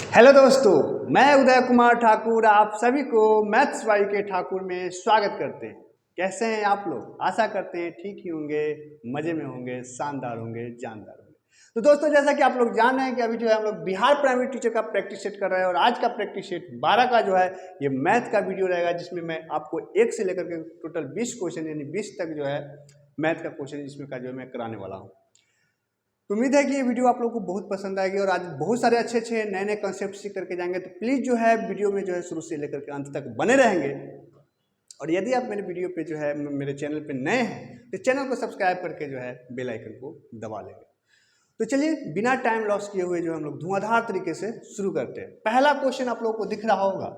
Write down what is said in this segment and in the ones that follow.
Hello दोस्तों, मैं उदय कुमार ठाकुर आप सभी को मैथ्स वाई के ठाकुर में स्वागत करते हैं। कैसे हैं आप लोग? आशा करते हैं ठीक ही होंगे, मजे में होंगे, शानदार होंगे, जानदार होंगे। तो दोस्तों, जैसा कि आप लोग जान रहे हैं कि अभी जो है हम लोग बिहार प्राइमरी टीचर का प्रैक्टिस सेट कर रहे हैं और आज का प्रैक्टिस सेट 12 का जो है ये मैथ का वीडियो रहेगा, जिसमें मैं आपको 1 से लेकर के टोटल 20 क्वेश्चन यानी 20 तक जो है मैथ का क्वेश्चन इसमें का जो है मैं कराने वाला हूँ। तो उम्मीद है कि ये वीडियो आप लोगों को बहुत पसंद आएगी और आज बहुत सारे अच्छे अच्छे नए नए कंसेप्ट सीख करके जाएंगे। तो प्लीज़ जो है वीडियो में जो है शुरू से लेकर के अंत तक बने रहेंगे। और यदि आप मेरे वीडियो पे जो है मेरे चैनल पे नए हैं तो चैनल को सब्सक्राइब करके जो है बेल आइकन को दबा लेंगे। तो चलिए बिना टाइम लॉस किए हुए जो हम लोग धुआंधार तरीके से शुरू करते हैं। पहला क्वेश्चन आप लोगों को दिख रहा होगा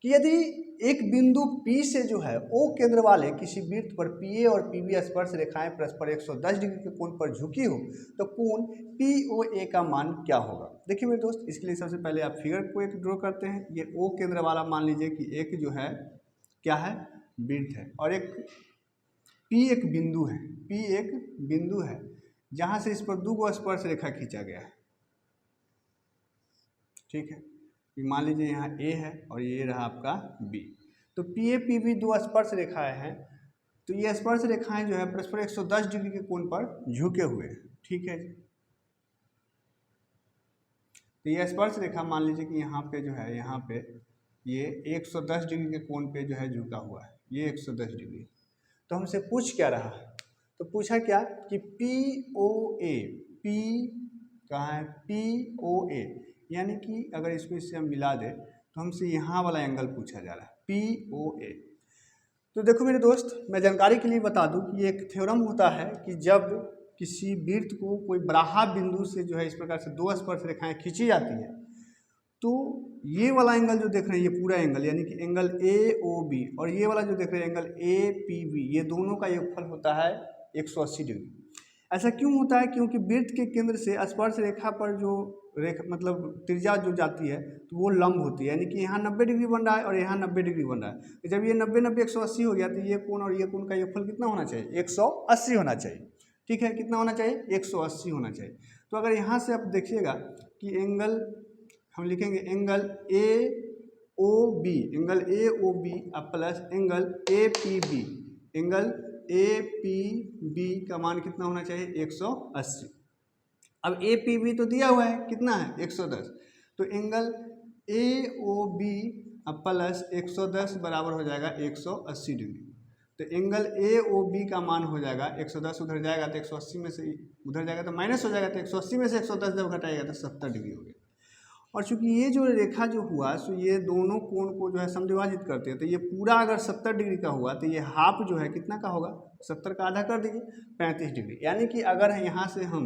कि यदि एक बिंदु P से जो है O केंद्र वाले किसी वृत्त पर PA और PB स्पर्श रेखाएं परस्पर 110 डिग्री के कोण पर झुकी हो तो कोण POA का मान क्या होगा। देखिए मेरे दोस्त, इसके लिए सबसे पहले आप फिगर को एक ड्रॉ करते हैं। ये O केंद्र वाला मान लीजिए कि एक जो है क्या है, वृत्त है, और एक P एक बिंदु है। P एक बिंदु है जहाँ से इस पर दो गो स्पर्श रेखा खींचा गया है। ठीक है, मान लीजिए यहाँ A है और ये रहा आपका B। तो PA PB दो स्पर्श रेखाएं हैं। तो ये स्पर्श रेखाएं जो है परस्पर 110 डिग्री के कोण पर झुके हुए हैं। ठीक है जी, तो ये स्पर्श रेखा मान लीजिए कि यहाँ पे जो है यहाँ पे ये 110 डिग्री के कोण पे जो है झुका हुआ है, ये 110 डिग्री। तो हमसे पूछ क्या रहा है, तो पूछा क्या कि POA, P कहाँ है, POA यानी कि अगर इसको इससे हम मिला दें तो हमसे यहाँ वाला एंगल पूछा जा रहा है POA। तो देखो मेरे दोस्त, मैं जानकारी के लिए बता दूं कि ये एक थ्योरम होता है कि जब किसी वृत्त को कोई बराहा बिंदु से जो है इस प्रकार से दो स्पर्श रेखाएं खींची जाती है तो ये वाला एंगल जो देख रहे हैं ये पूरा एंगल यानी कि एंगल AOB और ये वाला जो देख रहे हैं एंगल APB, ये दोनों का योगफल होता है 180 डिग्री। ऐसा क्यों होता है? क्योंकि वृत्त के केंद्र से स्पर्श रेखा पर जो रेखा मतलब त्रिज्या जो जाती है तो वो लंब होती है, यानी कि यहाँ 90 डिग्री बन रहा है और यहाँ 90 डिग्री बन रहा है। तो जब ये 90 90 180 हो गया तो ये कोण और ये कोण का योगफल कितना होना चाहिए? 180 होना चाहिए। ठीक है, कितना होना चाहिए? 180 होना चाहिए। तो अगर यहाँ से आप देखिएगा कि एंगल हम लिखेंगे angle AOB, angle AOB plus angle APB, angle APB का मान कितना होना चाहिए? 180। अब APB तो दिया हुआ है, कितना है? 110। तो एंगल AOB प्लस 110 बराबर हो जाएगा 180 डिग्री। तो एंगल AOB का मान हो जाएगा 110, उधर जाएगा तो 180 में से उधर जाएगा तो माइनस हो जाएगा, तो 180 में से 110 जब घटाएगा तो 70 डिग्री हो गया। और चूंकि ये जो रेखा जो हुआ सो ये दोनों कोण को जो है समद्विभाजित करते हैं, तो ये पूरा अगर 70 डिग्री का हुआ तो ये हाफ जो है कितना का होगा? 70 का आधा कर दीजिए, 35 डिग्री। यानी कि अगर यहाँ से हम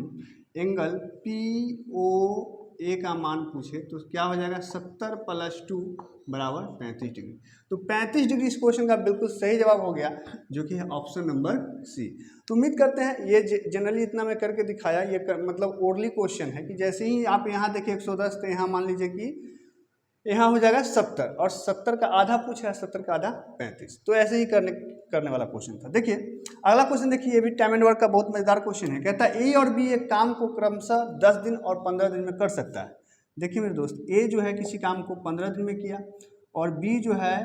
एंगल POA का मान पूछे तो क्या हो जाएगा? 70 + 2 बराबर 35 डिग्री। तो 35 डिग्री इस क्वेश्चन का बिल्कुल सही जवाब हो गया, जो कि है ऑप्शन नंबर C। तो उम्मीद करते हैं ये जनरली इतना मैं करके दिखाया, ये मतलब ओरली क्वेश्चन है कि जैसे ही आप यहाँ देखिए 110 तो यहाँ मान लीजिए कि यहाँ हो जाएगा 70 और 70 का आधा पूछा है, 70 का आधा 35। तो ऐसे ही करने वाला क्वेश्चन था। देखिए अगला क्वेश्चन, देखिए ये भी टाइम एंड वर्क का बहुत मजेदार क्वेश्चन है। कहता है A और B एक काम को क्रमशः 10 दिन और 15 दिन में कर सकता है। देखिए मेरे दोस्त, A जो है किसी काम को 15 दिन में किया और B जो है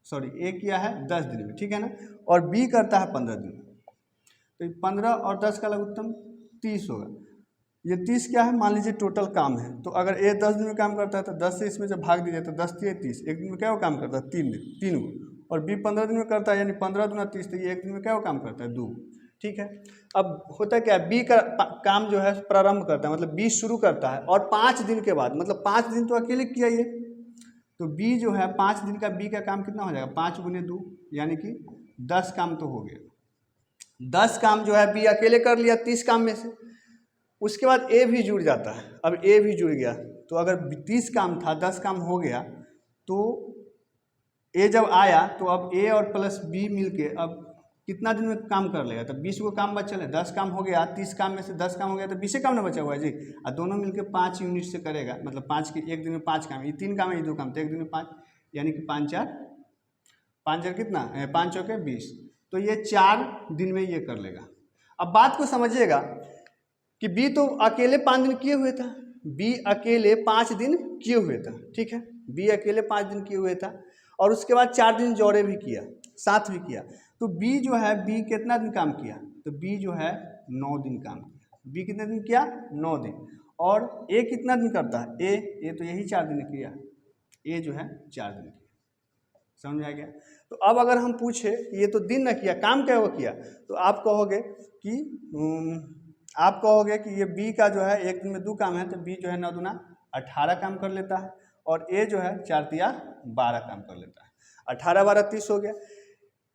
A किया है 10 दिन में, ठीक है ना, और B करता है 15 दिन में। तो 15 और 10 का लघुत्तम 30 होगा। ये 30 क्या है? मान लीजिए टोटल काम है। तो अगर A 10 दिन में काम करता है तो 10 से इसमें जब भाग दीजिए तो 10 3 30, एक दिन में क्या वो काम करता है? 3 दिन, 3 गो। और B 15 दिन में करता है, यानी 15 दूना 30, तो ये एक दिन में क्या वो काम करता है? 2। ठीक है, अब होता क्या है, B का काम जो है प्रारंभ करता है, मतलब B शुरू करता है और 5 दिन के बाद, मतलब 5 दिन तो अकेले किया ये, तो B जो है 5 दिन का B का काम कितना हो जाएगा? 5 × 2 यानी कि 10 काम तो हो गया। 10 काम जो है B अकेले कर लिया 30 काम में से। उसके बाद A भी जुड़ जाता है। अब A भी जुड़ गया तो अगर 30 काम था 10 काम हो गया, तो A जब आया तो अब A और प्लस B मिलके अब कितना दिन में काम कर लेगा? तो 20 को काम बचा है, 10 काम हो गया, 30 काम में से 10 काम हो गया तो 20 काम ना बचा हुआ है जी। और दोनों मिलके 5 यूनिट से करेगा, मतलब 5 के एक दिन में 5 काम, ये 3 काम है, ये 2 काम, तो एक दिन में 5, यानी कि 5 4 कितना? 5 चौके 20। तो ये 4 दिन में ये कर लेगा। अब बात को समझिएगा कि B तो अकेले 5 दिन किए हुए था, बी अकेले 5 दिन किए हुए था, ठीक है, बी अकेले 5 दिन किए हुए था और उसके बाद 4 दिन जोड़े भी किया, साथ भी किया। तो बी जो है, बी कितना दिन काम किया, तो बी जो है 9 दिन काम किया। बी कितने दिन किया, 9 दिन। और ए कितना दिन करता है, ए तो यही 4 दिन किया, ए जो है 4 दिन किया। समझ आ गया। तो अब अगर हम पूछे कि ये तो दिन न किया, काम क्या वो किया, तो आप कहोगे कि ये बी का जो है एक दिन में 2 काम है, तो बी जो है 9 दूना 18 काम कर लेता है और ए जो है 4 तिया 12 काम कर लेता है। 18 12 30 हो गया।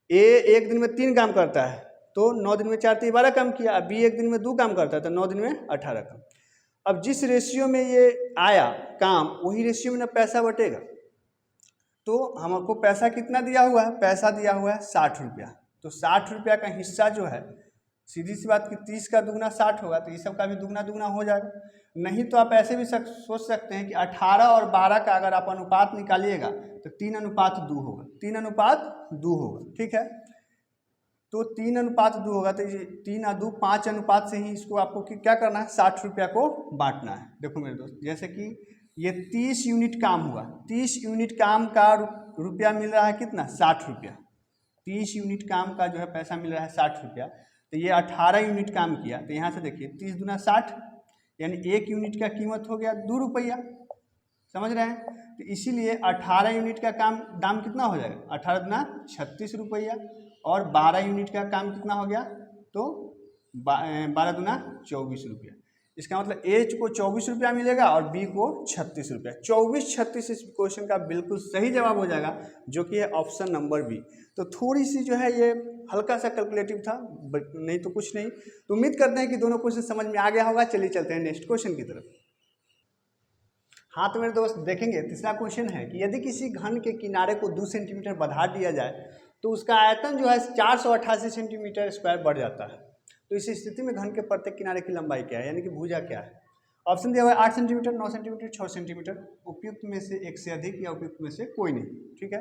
ए एक दिन में 3 काम करता है तो 9 दिन में 4 तिया 12 काम किया। बी एक दिन में 2 काम करता है तो 9 दिन में 18 काम। अब जिस रेशियो में ये आया काम, वही रेशियो में ना पैसा बटेगा। तो हमको पैसा कितना दिया हुआ है, पैसा दिया हुआ है 60 रुपया। तो 60 रुपया का हिस्सा जो है, सीधी सी बात कि 30 का दुगना 60 होगा, तो ये सब का भी दुगना दुगना हो जाएगा। नहीं तो आप ऐसे भी सोच सकते हैं कि 18 और 12 का अगर आप अनुपात निकालिएगा तो 3:2 होगा, 3:2 होगा, ठीक है। तो 3:2 होगा, तो ये 3:2 5 अनुपात से ही इसको आपको क्या करना है, 60 रुपया को बांटना है। देखो मेरे दोस्त, जैसे कि ये 30 यूनिट काम हुआ, 30 यूनिट काम का रुपया मिल रहा है कितना, 60 रुपया। 30 यूनिट काम का जो है पैसा मिल रहा है 60 रुपया। तो ये 18 यूनिट काम किया, तो यहाँ से देखिए 30 दूना 60, यानी 1 यूनिट का कीमत हो गया 2 रुपया। समझ रहे हैं। तो इसीलिए 18 यूनिट का काम दाम कितना हो जाएगा, 18 दूना 36 रुपया। और 12 यूनिट का काम कितना हो गया, तो 12 दूना 24 रुपया। इसका मतलब ए को 24 रुपया मिलेगा और बी को 36 रुपया। 24-36 इस क्वेश्चन का बिल्कुल सही जवाब हो जाएगा, जो कि है ऑप्शन नंबर बी। तो थोड़ी सी जो है ये हल्का सा कैलकुलेटिव था, नहीं तो कुछ नहीं। तो उम्मीद करते हैं कि दोनों क्वेश्चन समझ में आ गया होगा। चलिए चलते हैं नेक्स्ट क्वेश्चन की तरफ। हाँ तो मेरे दोस्त देखेंगे, तीसरा क्वेश्चन है कि यदि किसी घन के किनारे को 2 सेंटीमीटर बढ़ा दिया जाए तो उसका आयतन जो है 488 सेंटीमीटर स्क्वायर बढ़ जाता है। तो इस स्थिति में घन के प्रत्येक किनारे की लंबाई क्या है, यानी कि भुजा क्या है। ऑप्शन दिया हुआ है 8 सेंटीमीटर, 9 सेंटीमीटर, 6 सेंटीमीटर। उपयुक्त में से एक से अधिक या उपयुक्त में से कोई नहीं, ठीक है।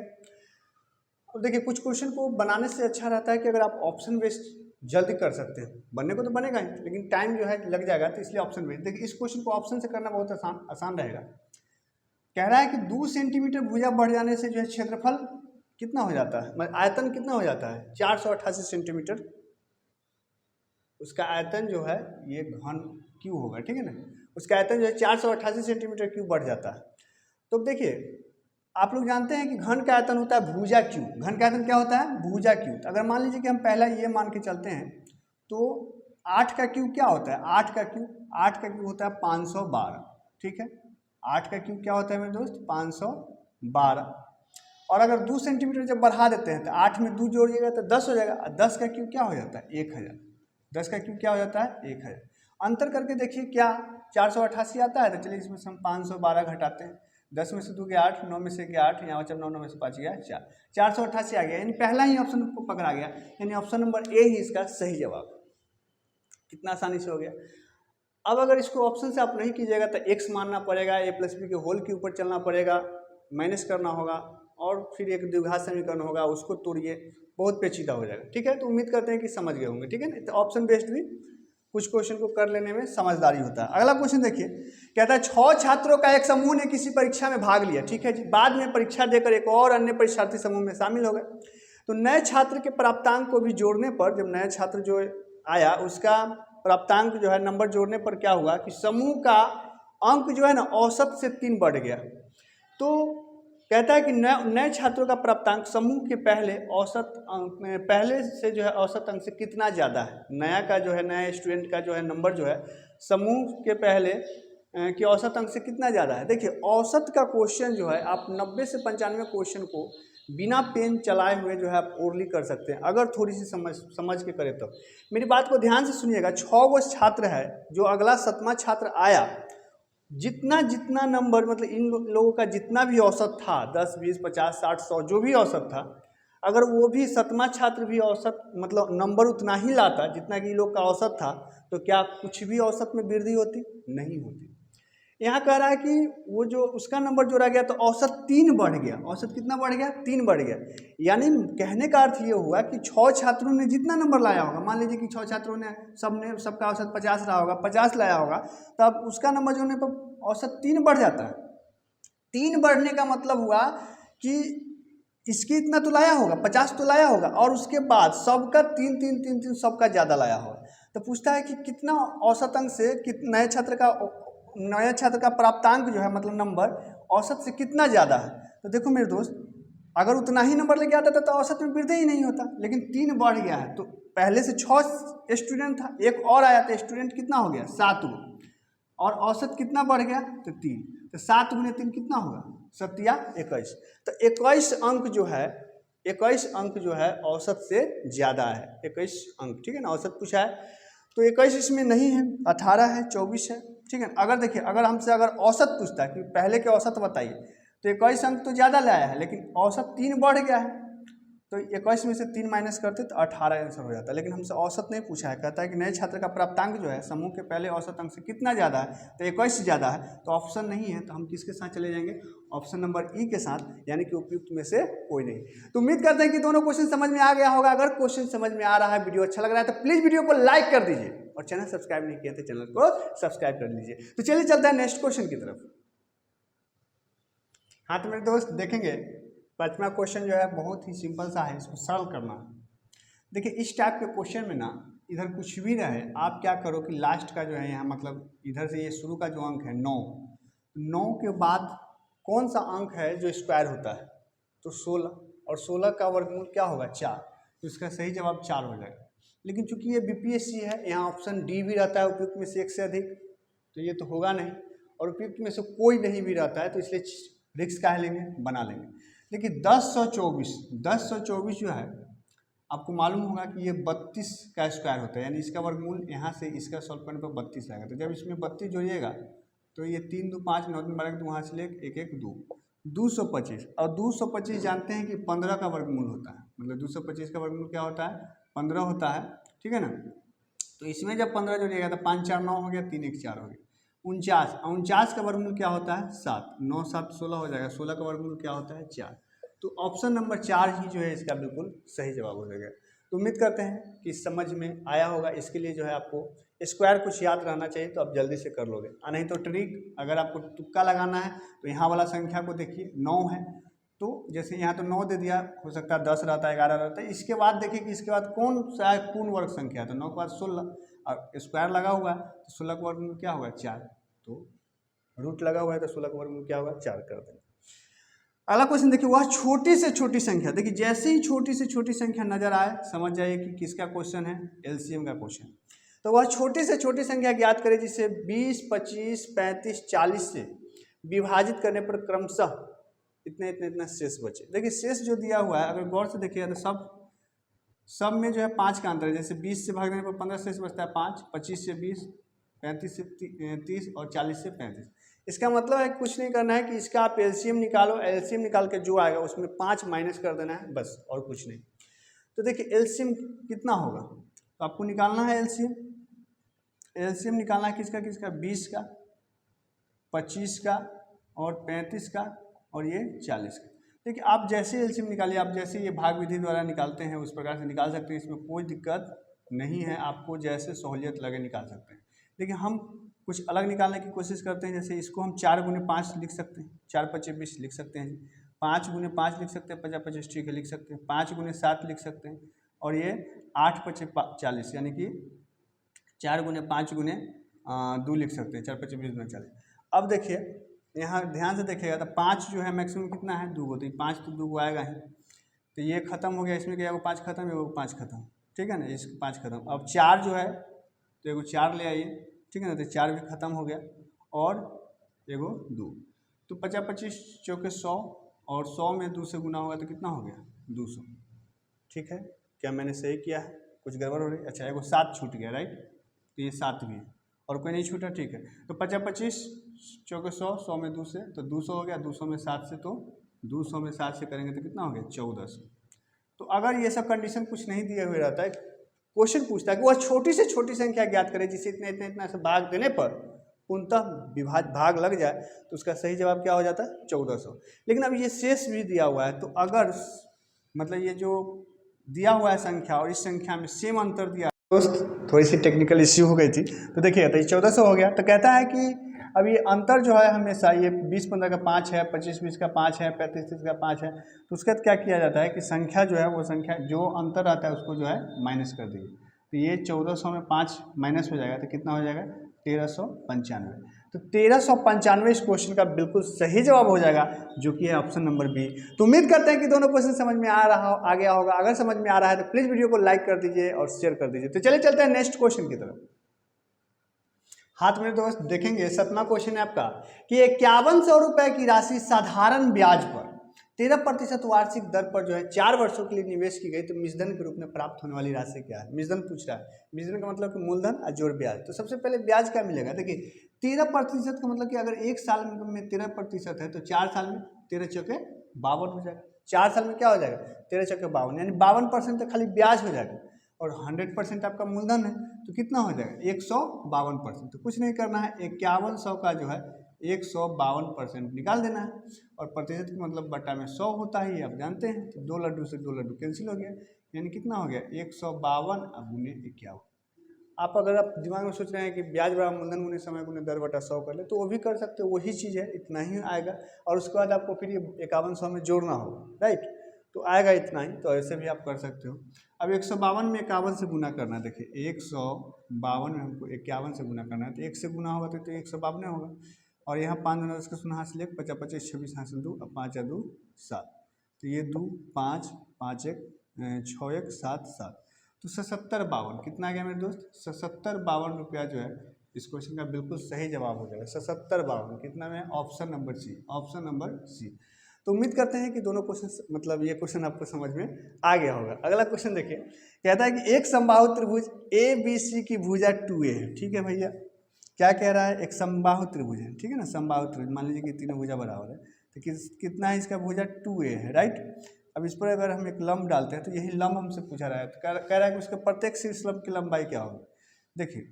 अब देखिए, कुछ क्वेश्चन को बनाने से अच्छा रहता है कि अगर आप ऑप्शन बेस्ड जल्दी कर सकते हैं। बनने को तो बनेगा ही, लेकिन टाइम जो है लग जाएगा, तो इसलिए ऑप्शन बेस्ड। देखिए, इस क्वेश्चन को ऑप्शन से करना बहुत आसान रहेगा। कह रहा है कि 2 सेंटीमीटर भुजा बढ़ जाने से जो है क्षेत्रफल कितना हो जाता है, मतलब आयतन कितना हो जाता है, 488 सेंटीमीटर। उसका आयतन जो है ये घन क्यू होगा, ठीक है ना। उसका आयतन जो है 488 सेंटीमीटर क्यूब बढ़ जाता है। तो देखिए, आप लोग जानते हैं कि घन का आयतन होता है भुजा क्यू। घन का आयतन क्या होता है, भुजा क्यू। तो अगर मान लीजिए कि हम पहला ये मान के चलते हैं, तो 8 का क्यूब क्या होता है, 8 का क्यूब होता है 512, ठीक है। 8 का क्यूब क्या होता है मेरे दोस्त, 512। और अगर 2 सेंटीमीटर जब बढ़ा देते हैं तो 8 में 2 जोड़िएगा तो 10 हो जाएगा। 10 का क्यूब क्या हो जाता है, 1000। 10 का क्यूब क्या हो जाता है, 1000। अंतर करके देखिए क्या 488 आता है, तो चलिए इसमें से हम 512 घटाते हैं। 10 में से 2 गया 8, 9 में से गया 8, यहाँ बचा 9 में से 5 गया 4, 488 आ गया। यानी पहला ही ऑप्शन को पकड़ा गया, यानी ऑप्शन नंबर ए ही इसका सही जवाब। कितना आसानी से हो गया। अब अगर इसको ऑप्शन से आप नहीं कीजिएगा तो x मानना पड़ेगा, a + b के होल के ऊपर चलना पड़ेगा, माइनस करना होगा और फिर एक द्विघात समीकरण होगा, उसको तोड़िए, बहुत पेचीदा हो जाएगा, ठीक है। तो उम्मीद करते हैं कि समझ गए होंगे, ठीक है ना। तो ऑप्शन बेस्ड भी कुछ क्वेश्चन को कर लेने में समझदारी होता है। अगला क्वेश्चन देखिए, कहता है 6 छात्रों का एक समूह ने किसी परीक्षा में भाग लिया, ठीक है जी। बाद में परीक्षा देकर एक और अन्य परीक्षार्थी समूह में शामिल हो गए। तो नए छात्र के प्राप्तांक को भी जोड़ने पर, जब नया छात्र जो आया उसका प्राप्तांक जो है नंबर जोड़ने पर क्या हुआ कि समूह का अंक जो है ना औसत से 3 बढ़ गया। तो कहता है कि नए छात्रों का प्राप्तांक समूह के पहले से जो है औसत अंक से कितना ज़्यादा है। नया का जो है, नया स्टूडेंट का जो है नंबर जो है समूह के पहले के औसत अंक से कितना ज़्यादा है। देखिए, औसत का क्वेश्चन जो है आप 90 से 95 क्वेश्चन को बिना पेन चलाए हुए जो है आप ओरली कर सकते हैं, अगर थोड़ी सी समझ के करें तो। मेरी बात को ध्यान से सुनिएगा। 6 वो छात्र है, जो अगला 7वां छात्र आया, जितना नंबर, मतलब इन लोगों का जितना भी औसत था, 10, 20, 50, 60, 100 जो भी औसत था, अगर वो भी 7वां छात्र भी औसत मतलब नंबर उतना ही लाता जितना कि लोग का औसत था, तो क्या कुछ भी औसत में वृद्धि होती, नहीं होती। यहाँ कह रहा है कि वो जो उसका नंबर जोड़ा गया तो औसत 3 बढ़ गया। औसत कितना बढ़ गया? 3 बढ़ गया। यानी कहने का अर्थ ये हुआ कि 6 छात्रों ने जितना नंबर लाया होगा, मान लीजिए कि 6 छात्रों ने सबका औसत 50 रहा होगा, 50 लाया होगा, तब उसका नंबर जोड़ने पर औसत 3 बढ़ जाता है। 3 बढ़ने का मतलब हुआ कि इसकी इतना तो लाया होगा, 50 तो लाया होगा, और उसके बाद सबका 3 सबका ज़्यादा लाया होगा। तो पूछता है कि कितना औसत अंक से नए छात्र का प्राप्तांक जो है मतलब नंबर औसत से कितना ज़्यादा है। तो देखो मेरे दोस्त, अगर उतना ही नंबर लेके आता था तो औसत में वृद्धि ही नहीं होता, लेकिन 3 बढ़ गया है। तो पहले से 6 स्टूडेंट था, एक और आया तो स्टूडेंट कितना हो गया? 7 गो, और औसत कितना बढ़ गया? तो 3। तो 7 गुने 3 कितना होगा? 7 या 21। तो 21 अंक जो है, 21 अंक जो है औसत से ज़्यादा है। 21 अंक, ठीक है ना, औसत पूछा है। तो 21 इसमें नहीं है, 18 है, 24 है, ठीक है। अगर देखिए, अगर हमसे अगर औसत पूछता है कि पहले के औसत बताइए, तो 21 अंक तो ज़्यादा लाया है, लेकिन औसत 3 बढ़ गया है। तो 21 में से 3 माइनस करते तो 18 आंसर हो जाता है। लेकिन हमसे औसत नहीं पूछा है, कहता है कि नए छात्र का प्राप्तांक जो है समूह के पहले औसत अंक से कितना ज़्यादा है, तो 21 से ज़्यादा है। तो ऑप्शन नहीं है, तो हम किसके साथ चले जाएंगे? ऑप्शन नंबर ई के साथ, यानी कि उपयुक्त में से कोई नहीं। तो उम्मीद करते हैं कि दोनों क्वेश्चन समझ में आ गया होगा। अगर क्वेश्चन समझ में आ रहा है, वीडियो अच्छा लग रहा है, तो प्लीज़ वीडियो को लाइक कर दीजिए, और चैनल सब्सक्राइब नहीं किया तो चैनल को सब्सक्राइब कर लीजिए। तो चलिए चलते हैं नेक्स्ट क्वेश्चन की तरफ। हाँ तो मेरे दोस्त देखेंगे, 5वां क्वेश्चन जो है बहुत ही सिंपल सा है, इसको सरल करना है। देखिए, इस टाइप के क्वेश्चन में ना इधर कुछ भी रहे, आप क्या करो कि लास्ट का जो है यहाँ मतलब इधर से ये शुरू का जो अंक है 9 के बाद कौन सा अंक है जो स्क्वायर होता है? तो 16, और 16 का वर्गमूल क्या होगा? 4। तो इसका सही जवाब 4 हो जाएगा। लेकिन चूंकि ये बीपीएससी है, यहाँ ऑप्शन डी भी रहता है उपयुक्त में से एक से अधिक, तो ये तो होगा नहीं, और उपयुक्त में से कोई नहीं भी रहता है, तो इसलिए रिक्स का लेंगे, बना लेंगे। देखिए 1024 जो है, आपको मालूम होगा कि ये 32 का स्क्वायर होता है, यानी इसका वर्गमूल यहाँ से इसका सॉल्व करने पर 32 आएगा। तो जब इसमें 32 जोड़िएगा तो ये 3 2 5 9 3 12, तो वहाँ से ले 1 1 2 225, और 225 जानते हैं कि 15 का वर्गमूल होता है, मतलब 225 का वर्गमूल क्या होता है? 15 होता है, ठीक है ना। तो इसमें जब 15 जोड़िएगा तो 5 4 9 हो गया, 3 1 4 हो गया। 49 का वर्गमूल क्या होता है? 7। 9 7 16 हो जाएगा। 16 का वर्गमूल क्या होता है? 4। तो ऑप्शन नंबर 4 ही जो है इसका बिल्कुल सही जवाब हो जाएगा। तो उम्मीद करते हैं कि समझ में आया होगा। इसके लिए जो है आपको स्क्वायर कुछ याद रहना चाहिए, तो आप जल्दी से कर लोगे। नहीं तो ट्रिक, अगर आपको तुक्का लगाना है तो यहाँ वाला संख्या को देखिए, 9 है, तो जैसे यहाँ तो 9 दे दिया, हो सकता है 10 रहता है, 11 रहता है। इसके बाद देखिए कि इसके बाद कौन सा पूर्ण वर्ग संख्या है, तो 9 के बाद 16, और स्क्वायर लगा हुआ है तो 16 का वर्गमूल क्या होगा? 4। तो रूट लगा हुआ है तो 16 का वर्गमूल क्या होगा? 4 कर देंगे। अगला क्वेश्चन देखिए, वह छोटी से छोटी संख्या, देखिए जैसे ही छोटी से छोटी संख्या नजर आए समझ जाइए कि किसका क्वेश्चन है? एलसीएम का क्वेश्चन। तो वह छोटी से छोटी संख्या ज्ञात करें जिसे 20 25 35 40 से विभाजित करने पर क्रमशः इतने इतने इतना शेष बचे। देखिए शेष जो दिया हुआ है, अगर गौर से देखिएगा तो सब में जो है 5 का अंतर है। जैसे 20 से भाग देने पर 15 शेष बचता है 5, 25 से 20, 35 से 30, और 40 से 35। इसका मतलब है कुछ नहीं करना है कि इसका आप एलसीएम निकालो, एलसीएम निकाल के जो आएगा उसमें 5 माइनस कर देना है, बस, और कुछ नहीं। तो देखिए एलसीएम कितना होगा, तो आपको निकालना है एलसीएम। एलसीएम निकालना है किसका किसका? 20 का, 25 का, और 35 का, और ये 40 का। देखिए आप जैसे एलसीएम निकालिए, आप जैसे ये भाग विधि द्वारा निकालते हैं उस प्रकार से निकाल सकते हैं, इसमें कोई दिक्कत नहीं है, आपको जैसे सहूलियत लगे निकाल सकते हैं। देखिए हम कुछ अलग निकालने की कोशिश करते हैं, जैसे इसको हम 4 गुने 5 लिख सकते हैं, 4 5 20 लिख सकते हैं, 5 गुने 5 लिख सकते हैं, 50 25 ठीक है लिख सकते हैं, 5 गुने 7 लिख सकते हैं, और ये 8 5 40, यानी कि 4 गुने 5 गुने 2 लिख सकते हैं, 4 5 20 गुने 40। अब देखिए यहाँ ध्यान से देखिएगा तो 5 जो है मैक्सिमम कितना है? 2 गो, तो 5 तो 2 गो आएगा ही, तो ये खत्म हो गया, इसमें क्या? 5 खत्म, एगो 5 खत्म, ठीक है ना, इसको 5 खत्म। अब 4 जो है तो एगो 4 ले आइए, ठीक है ना, तो 4 भी खत्म हो गया, और एगो 2, तो 50 25 चौके 100, और 100 में 2 से गुना होगा तो कितना हो गया? 200। ठीक है, क्या मैंने सही किया है? कुछ गड़बड़ हो रही? अच्छा, एगो 7 छूट गया, राइट, तो ये 7 भी है, और कोई नहीं छूटा, ठीक है। तो 50 25 चौके 100, 100 में 2 से तो 200 हो गया, 200 में 7 से, तो 200 में 7 से करेंगे तो कितना हो गया? 1400। तो अगर ये सब कंडीशन कुछ नहीं दिए हुए रहता है, क्वेश्चन पूछता है कि वह छोटी से छोटी संख्या ज्ञात करें जिसे इतने इतने इतना से भाग देने पर पूर्णतः भाग लग जाए तो उसका सही जवाब क्या हो जाता है 1400। लेकिन अब ये शेष भी दिया हुआ है, तो अगर मतलब ये जो दिया हुआ है संख्या और इस संख्या में सेम अंतर दिया, दोस्त थोड़ी सी टेक्निकल इश्यू हो गई थी, तो देखिए तो ये 1400 हो गया। तो कहता है कि अब ये अंतर जो है हमेशा ये 20-15 का 5 है, 25-20 का 5 है, 35-30 का 5 है, तो उसके बाद क्या किया जाता है कि संख्या जो है वो संख्या जो अंतर आता है उसको जो है माइनस कर दीजिए। तो ये 1400 में 5 माइनस हो जाएगा तो कितना हो जाएगा 1395। तो 1395 इस क्वेश्चन का बिल्कुल सही जवाब हो जाएगा, जो कि है ऑप्शन नंबर बी। तो उम्मीद करते हैं कि दोनों क्वेश्चन समझ में आ गया होगा। अगर समझ में आ रहा है तो प्लीज वीडियो को लाइक कर दीजिए और शेयर कर दीजिए। तो चलिए चलते हैं नेक्स्ट क्वेश्चन की तरफ। हाथ में दोस्त देखेंगे 7वां क्वेश्चन है आपका कि 5100 रुपए की राशि साधारण ब्याज पर 13% वार्षिक दर पर जो है 4 वर्षों के लिए निवेश की गई, तो मिश्रधन के रूप में प्राप्त होने वाली राशि क्या है। मिश्रधन पूछ रहा है, मिश्रधन का मतलब कि मूलधन और जोड़ ब्याज। तो सबसे पहले ब्याज क्या मिलेगा, देखिए 13% का मतलब कि अगर एक साल में 13% है तो 4 साल में 13 चौके 52 हो जाएगा। 4 साल में क्या हो जाएगा 13 चौके 52, यानी 52% तो खाली ब्याज हो जाएगा और 100% आपका मूलधन है तो कितना हो जाएगा 152%। तो कुछ नहीं करना है, 5100 का जो है 152% निकाल देना है और प्रतिशत का मतलब बट्टा में 100 होता है, ये आप जानते हैं। तो 2 लड्डू से 2 लड्डू कैंसिल हो गया, यानी कितना हो गया 152 गुने 51। आप अगर आप दिमाग में सोच रहे हैं कि ब्याज बराबर मूलधन गुने समय गुने दर बटा 100 कर ले तो वो भी कर सकते हो, वही चीज़ है, इतना ही आएगा। और उसके बाद आपको फिर ये 5100 में जोड़ना होगा, राइट, तो आएगा इतना ही। तो ऐसे भी आप कर सकते हो। अब 152 में 51 से गुना करना है, देखिए 152 में हमको 51 से गुना करना है, तो 1 से गुना होगा तो 152 होगा। और यहाँ 5 दूना 10 का 0 हाथ से ले 50 25 26 हाथ से 2 अब 5 या 2 7, तो ये 2 5 5 1 6 1 7 7, तो 7752 कितना आ गया मेरे दोस्त 7752 रुपया जो है इस क्वेश्चन का बिल्कुल सही जवाब हो जाएगा। 7752 कितना में, option number C, option number C. तो उम्मीद करते हैं कि दोनों क्वेश्चन मतलब ये क्वेश्चन आपको समझ में आ गया होगा। अगला क्वेश्चन देखिए, कहता है कि एक समबाहु त्रिभुज ABC की भुजा 2A है। ठीक है भैया, क्या कह रहा है, एक समबाहु त्रिभुज है, ठीक है ना, समबाहु त्रिभुज मान लीजिए कि तीनों भुजा बराबर है, तो कितना है इसका भुजा 2A है, राइट। अब इस पर अगर हम एक लंब डालते हैं तो यही लंब हमसे पूछा रहा है, तो कह रहा है कि उसके प्रत्येक शीर्ष लंब की लंबाई क्या होगी। देखिए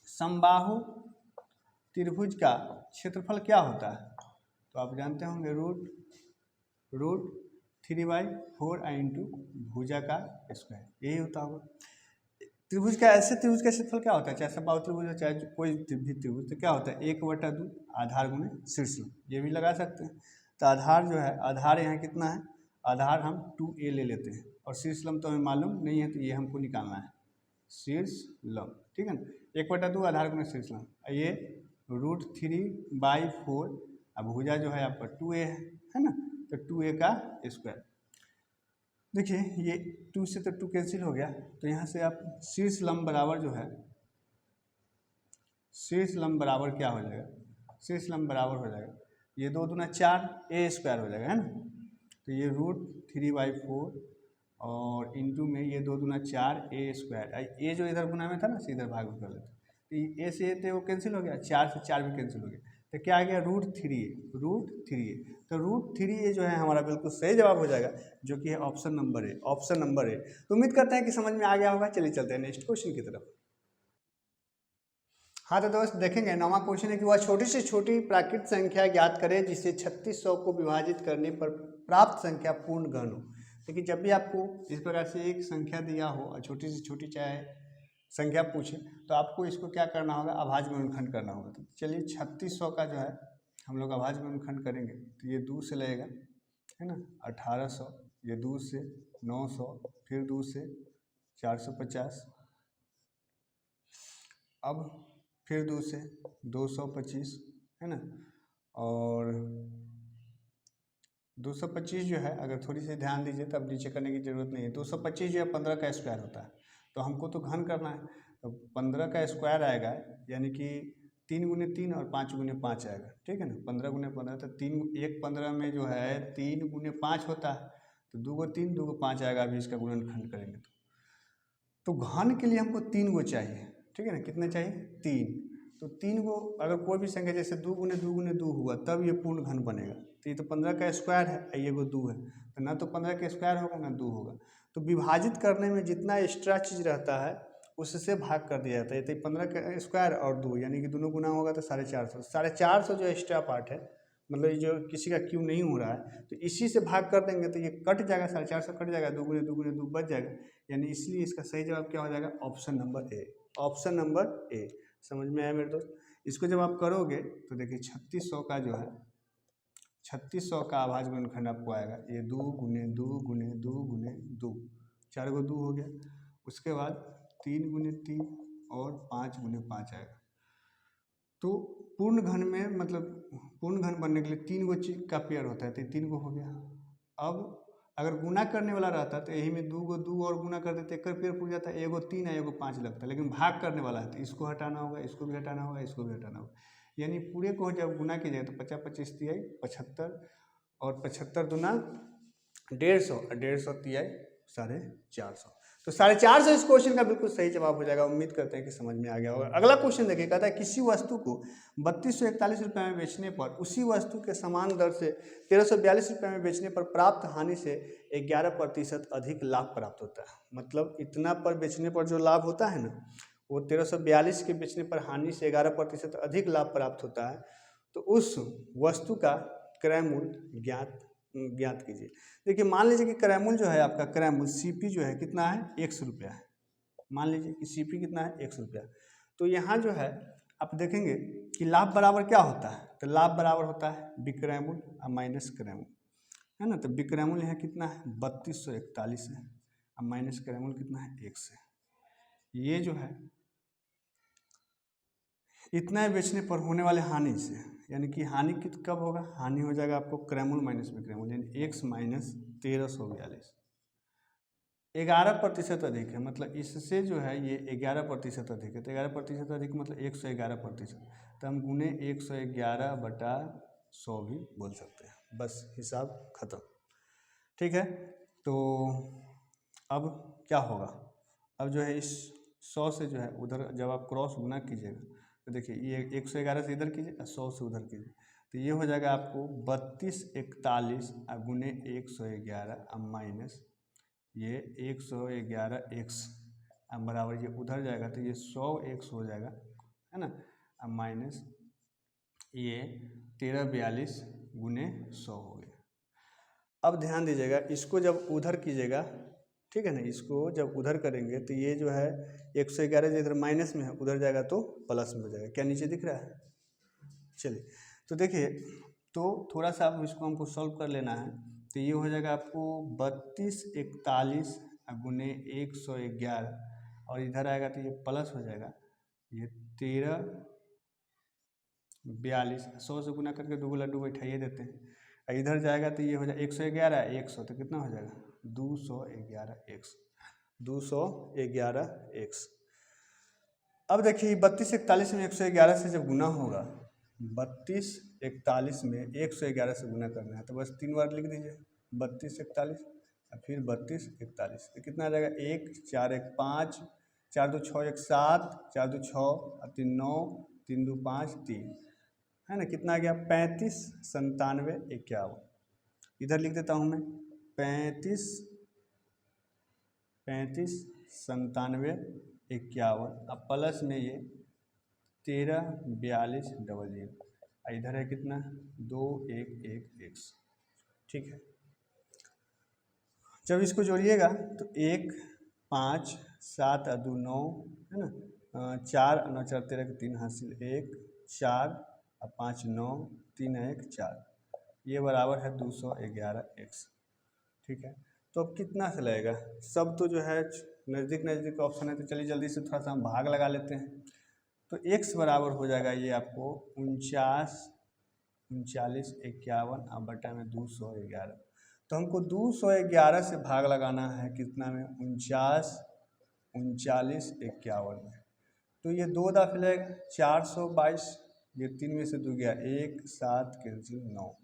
समबाहु त्रिभुज का क्षेत्रफल क्या होता है, तो आप जानते होंगे रूट 3/4 इंटू भुजा का स्क्वायर, यही होता होगा। त्रिभुज का ऐसे त्रिभुज का क्षेत्रफल क्या होता है, चाहे समबाहु त्रिभुज हो चाहे कोई भी त्रिभुज, तो क्या होता है 1/2 आधार गुणे शीर्ष, ये भी लगा सकते हैं। तो आधार जो है, आधार यहाँ कितना है, आधार हम 2A ले लेते हैं और शीर्ष लंब तो हमें मालूम नहीं है, तो ये हमको निकालना है शीर्ष लंब, ठीक है ना। 1/2 आधार गुणे शीर्ष लंब, ये √3/4, अब भुजा जो है आपका 2A है ना, तो 2A का स्क्वायर। देखिए ये 2 से तो 2 कैंसिल हो गया, तो यहाँ से आप शीर्ष लंब बराबर जो है, शीर्ष लंब बराबर क्या हो जाएगा, शीर्ष लंब बराबर हो जाएगा ये 2 दूना 4 A स्क्वायर हो जाएगा, है ना। तो ये √3/4 और इंटू में ये 2 दूना 4 A स्क्वायर, ए जो इधर गुना में था ना, इधर भाग कर लेते, तो ए से वो कैंसिल हो गया, 4 से 4 भी कैंसिल हो गया, तो क्या आ गया √3A। तो √3A जो है हमारा बिल्कुल सही जवाब हो जाएगा, जो कि है option number A, option number A. तो उम्मीद करते हैं कि समझ में आ गया होगा। चलिए चलते हैं नेक्स्ट क्वेश्चन की तरफ। हाँ तो दोस्त देखेंगे 9वां क्वेश्चन है कि वह छोटी से छोटी प्राकृत संख्या ज्ञात करे जिसे 3600 को विभाजित करने पर प्राप्त संख्या पूर्ण घन हो। देखिए जब भी आपको इस प्रकार से एक संख्या दिया हो और छोटी से छोटी चाहे संख्या पूछे तो आपको इसको क्या करना होगा, अभाज्य गुणनखंड करना होगा। तो चलिए 3600 का जो है हम लोग अभाज्य गुणनखंड करेंगे, तो ये 2 से लगेगा, है ना, 1800, ये 2 से 900, फिर 2 से 450, अब फिर 2 से 225, है ना, और 225 जो है अगर थोड़ी सी ध्यान दीजिए तो अब नीचे करने की ज़रूरत नहीं है। 225 जो है 15 का स्क्वायर होता है, तो हमको तो घन करना है, तो 15 का स्क्वायर आएगा, यानी कि 3 गुने 3 और 5 गुने 5 आएगा, ठीक है ना। 15 गुने 15 तो 3 1 15 में जो है 3 गुने 5 होता है, तो 2 को 3 2 को 5 आएगा। अभी इसका गुणनखंड करेंगे तो घन के लिए हमको 3 गो चाहिए, ठीक है ना। कितने चाहिए 3, तो 3 गो अगर कोई भी संख्या जैसे 2 गुने 2 गुने 2 हुआ तब ये पूर्ण घन बनेगा। तो ये तो 15 का स्क्वायर है, ये वो 2 है, तो ना तो 15 का स्क्वायर होगा ना 2 होगा। तो विभाजित करने में जितना एक्स्ट्रा चीज़ रहता है उससे भाग कर दिया जाता है। तो 15 का स्क्वायर और 2 यानी कि दोनों गुना होगा तो 450। 450 जो एक्स्ट्रा पार्ट है, मतलब ये जो किसी का क्यू नहीं हो रहा है, तो इसी से भाग कर देंगे तो ये कट जाएगा, 450 कट जाएगा, 2 गुने 2 गुने 2 बच जाएगा। यानी इसलिए इसका सही जवाब क्या हो जाएगा? Option number A. Option number A. समझ में आया मेरे दोस्त? इसको जब आप करोगे तो देखिए 3600 का जो है 3600 का अभाज्य गुणनखंड आपको आएगा, ये 2 गुने 2 गुने 2 गुने 2, 4 को 2 हो गया। उसके बाद 3 गुने 3 और 5 गुने 5 आएगा। तो पूर्ण घन में, मतलब पूर्ण घन बनने के लिए 3 गो चीज का पेयर होता है, तो 3 गो हो गया। अब अगर गुना करने वाला रहता तो यही में 2 गो 2 और गुना कर देते, एक पेयर पूछ जाता, एगो 3 है एगो 5 लगता, लेकिन भाग करने वाला है तो इसको हटाना होगा, इसको भी हटाना होगा, इसको भी हटाना होगा। यानी पूरे को जब गुना कीजिएगा तो 50 25 तिहाई 75 और 75 दूना 150 और 150 तिहाई 450। तो 450 इस क्वेश्चन का बिल्कुल सही जवाब हो जाएगा। उम्मीद करते हैं कि समझ में आ गया होगा। अगला क्वेश्चन देखिए, कहता है किसी वस्तु को 3241 रुपये में बेचने पर उसी वस्तु के समान दर से 1342 रुपये में बेचने पर प्राप्त हानि से 11% अधिक लाभ प्राप्त होता है। मतलब इतना पर बेचने पर जो लाभ होता है ना, वो 1342 के बेचने पर हानि से 11% अधिक लाभ प्राप्त होता है। तो उस वस्तु का क्रय मूल्य ज्ञात कीजिए। देखिए मान लीजिए कि क्रय मूल्य जो है आपका, क्रय मूल्य सीपी जो है कितना है? 100 रुपया है। मान लीजिए कि सीपी कितना है? 100 रुपया। तो यहाँ जो है आप देखेंगे कि लाभ बराबर क्या होता है? तो लाभ बराबर होता है विक्रय मूल्य और माइनस क्रय मूल्य, है ना। तो विक्रय मूल्य यहाँ कितना है? 3241 है और माइनस क्रय मूल्य कितना है? 1 है। ये जो है इतना बेचने पर होने वाले हानि से, यानी कि हानि कब होगा? हानि हो जाएगा आपको क्रय मूल्य माइनस विक्रय मूल्य, यानी 1 माइनस 1342, 11% अधिक है। मतलब इससे जो है ये 11% अधिक है। तो 11% अधिक मतलब 111%। तो हम गुने 111/100 भी बोल सकते हैं। बस हिसाब खत्म। ठीक है, तो अब क्या होगा? अब जो है इस 100 से जो है उधर जब आप क्रॉस गुना कीजिएगा तो देखिए ये 111 से इधर कीजिए और 100 से उधर कीजिए, तो ये हो जाएगा आपको 3241 गुने 111 और माइनस ये 111x बराबर, ये उधर जाएगा तो ये 100x हो जाएगा, है ना। अब माइनस ये 1342 गुने 100 हो गया। अब ध्यान दीजिएगा, इसको जब उधर कीजिएगा, ठीक है ना, इसको जब उधर करेंगे तो ये जो है 111 जो इधर माइनस में है उधर जाएगा तो प्लस में हो जाएगा। क्या नीचे दिख रहा है? चलिए तो देखिए, तो थोड़ा सा अब इसको हमको सॉल्व कर लेना है। तो ये हो जाएगा आपको 3241 गुने 111 और इधर आएगा तो ये प्लस हो जाएगा, ये 1342, 100 से गुना करके 2 लड्डू बैठाइए देते हैं। इधर जाएगा तो ये हो जाएगा 111 100 तो कितना हो जाएगा? 211x, 211x। अब देखिए 3241 में 111 से जब गुना होगा, 3241 में 111 से गुना करना है तो बस 3 बार लिख दीजिए, 3241 और फिर 3241, तो कितना आ जाएगा? 1 4 1 5, 4 2 6 1 7, 4 2 6 और 3 9, 3 2 5 3, है ना। कितना आ गया? 35 97 51। इधर लिख देता हूँ मैं 35 97 51, अब प्लस में ये 134200, इधर है कितना? 2111x। ठीक है, जब इसको जोड़िएगा तो 1 5 7 और 2 9, है ना, 4 और 9 4 13 3 हासिल 1 4 और 5 9 3 1 4, ये बराबर है 211x। ठीक है, तो अब कितना से लगेगा? सब तो जो है नज़दीक नज़दीक ऑप्शन है, तो चलिए जल्दी से थोड़ा सा हम भाग लगा लेते हैं। तो x बराबर हो जाएगा ये आपको 49 39 51 और बटा में 211। तो हमको 211 से भाग लगाना है कितना में? 49 39 51 में। तो ये 2 दाखिल लगेगा 422, ये 3 में से 2 गया 1 7 कैंसिल 9,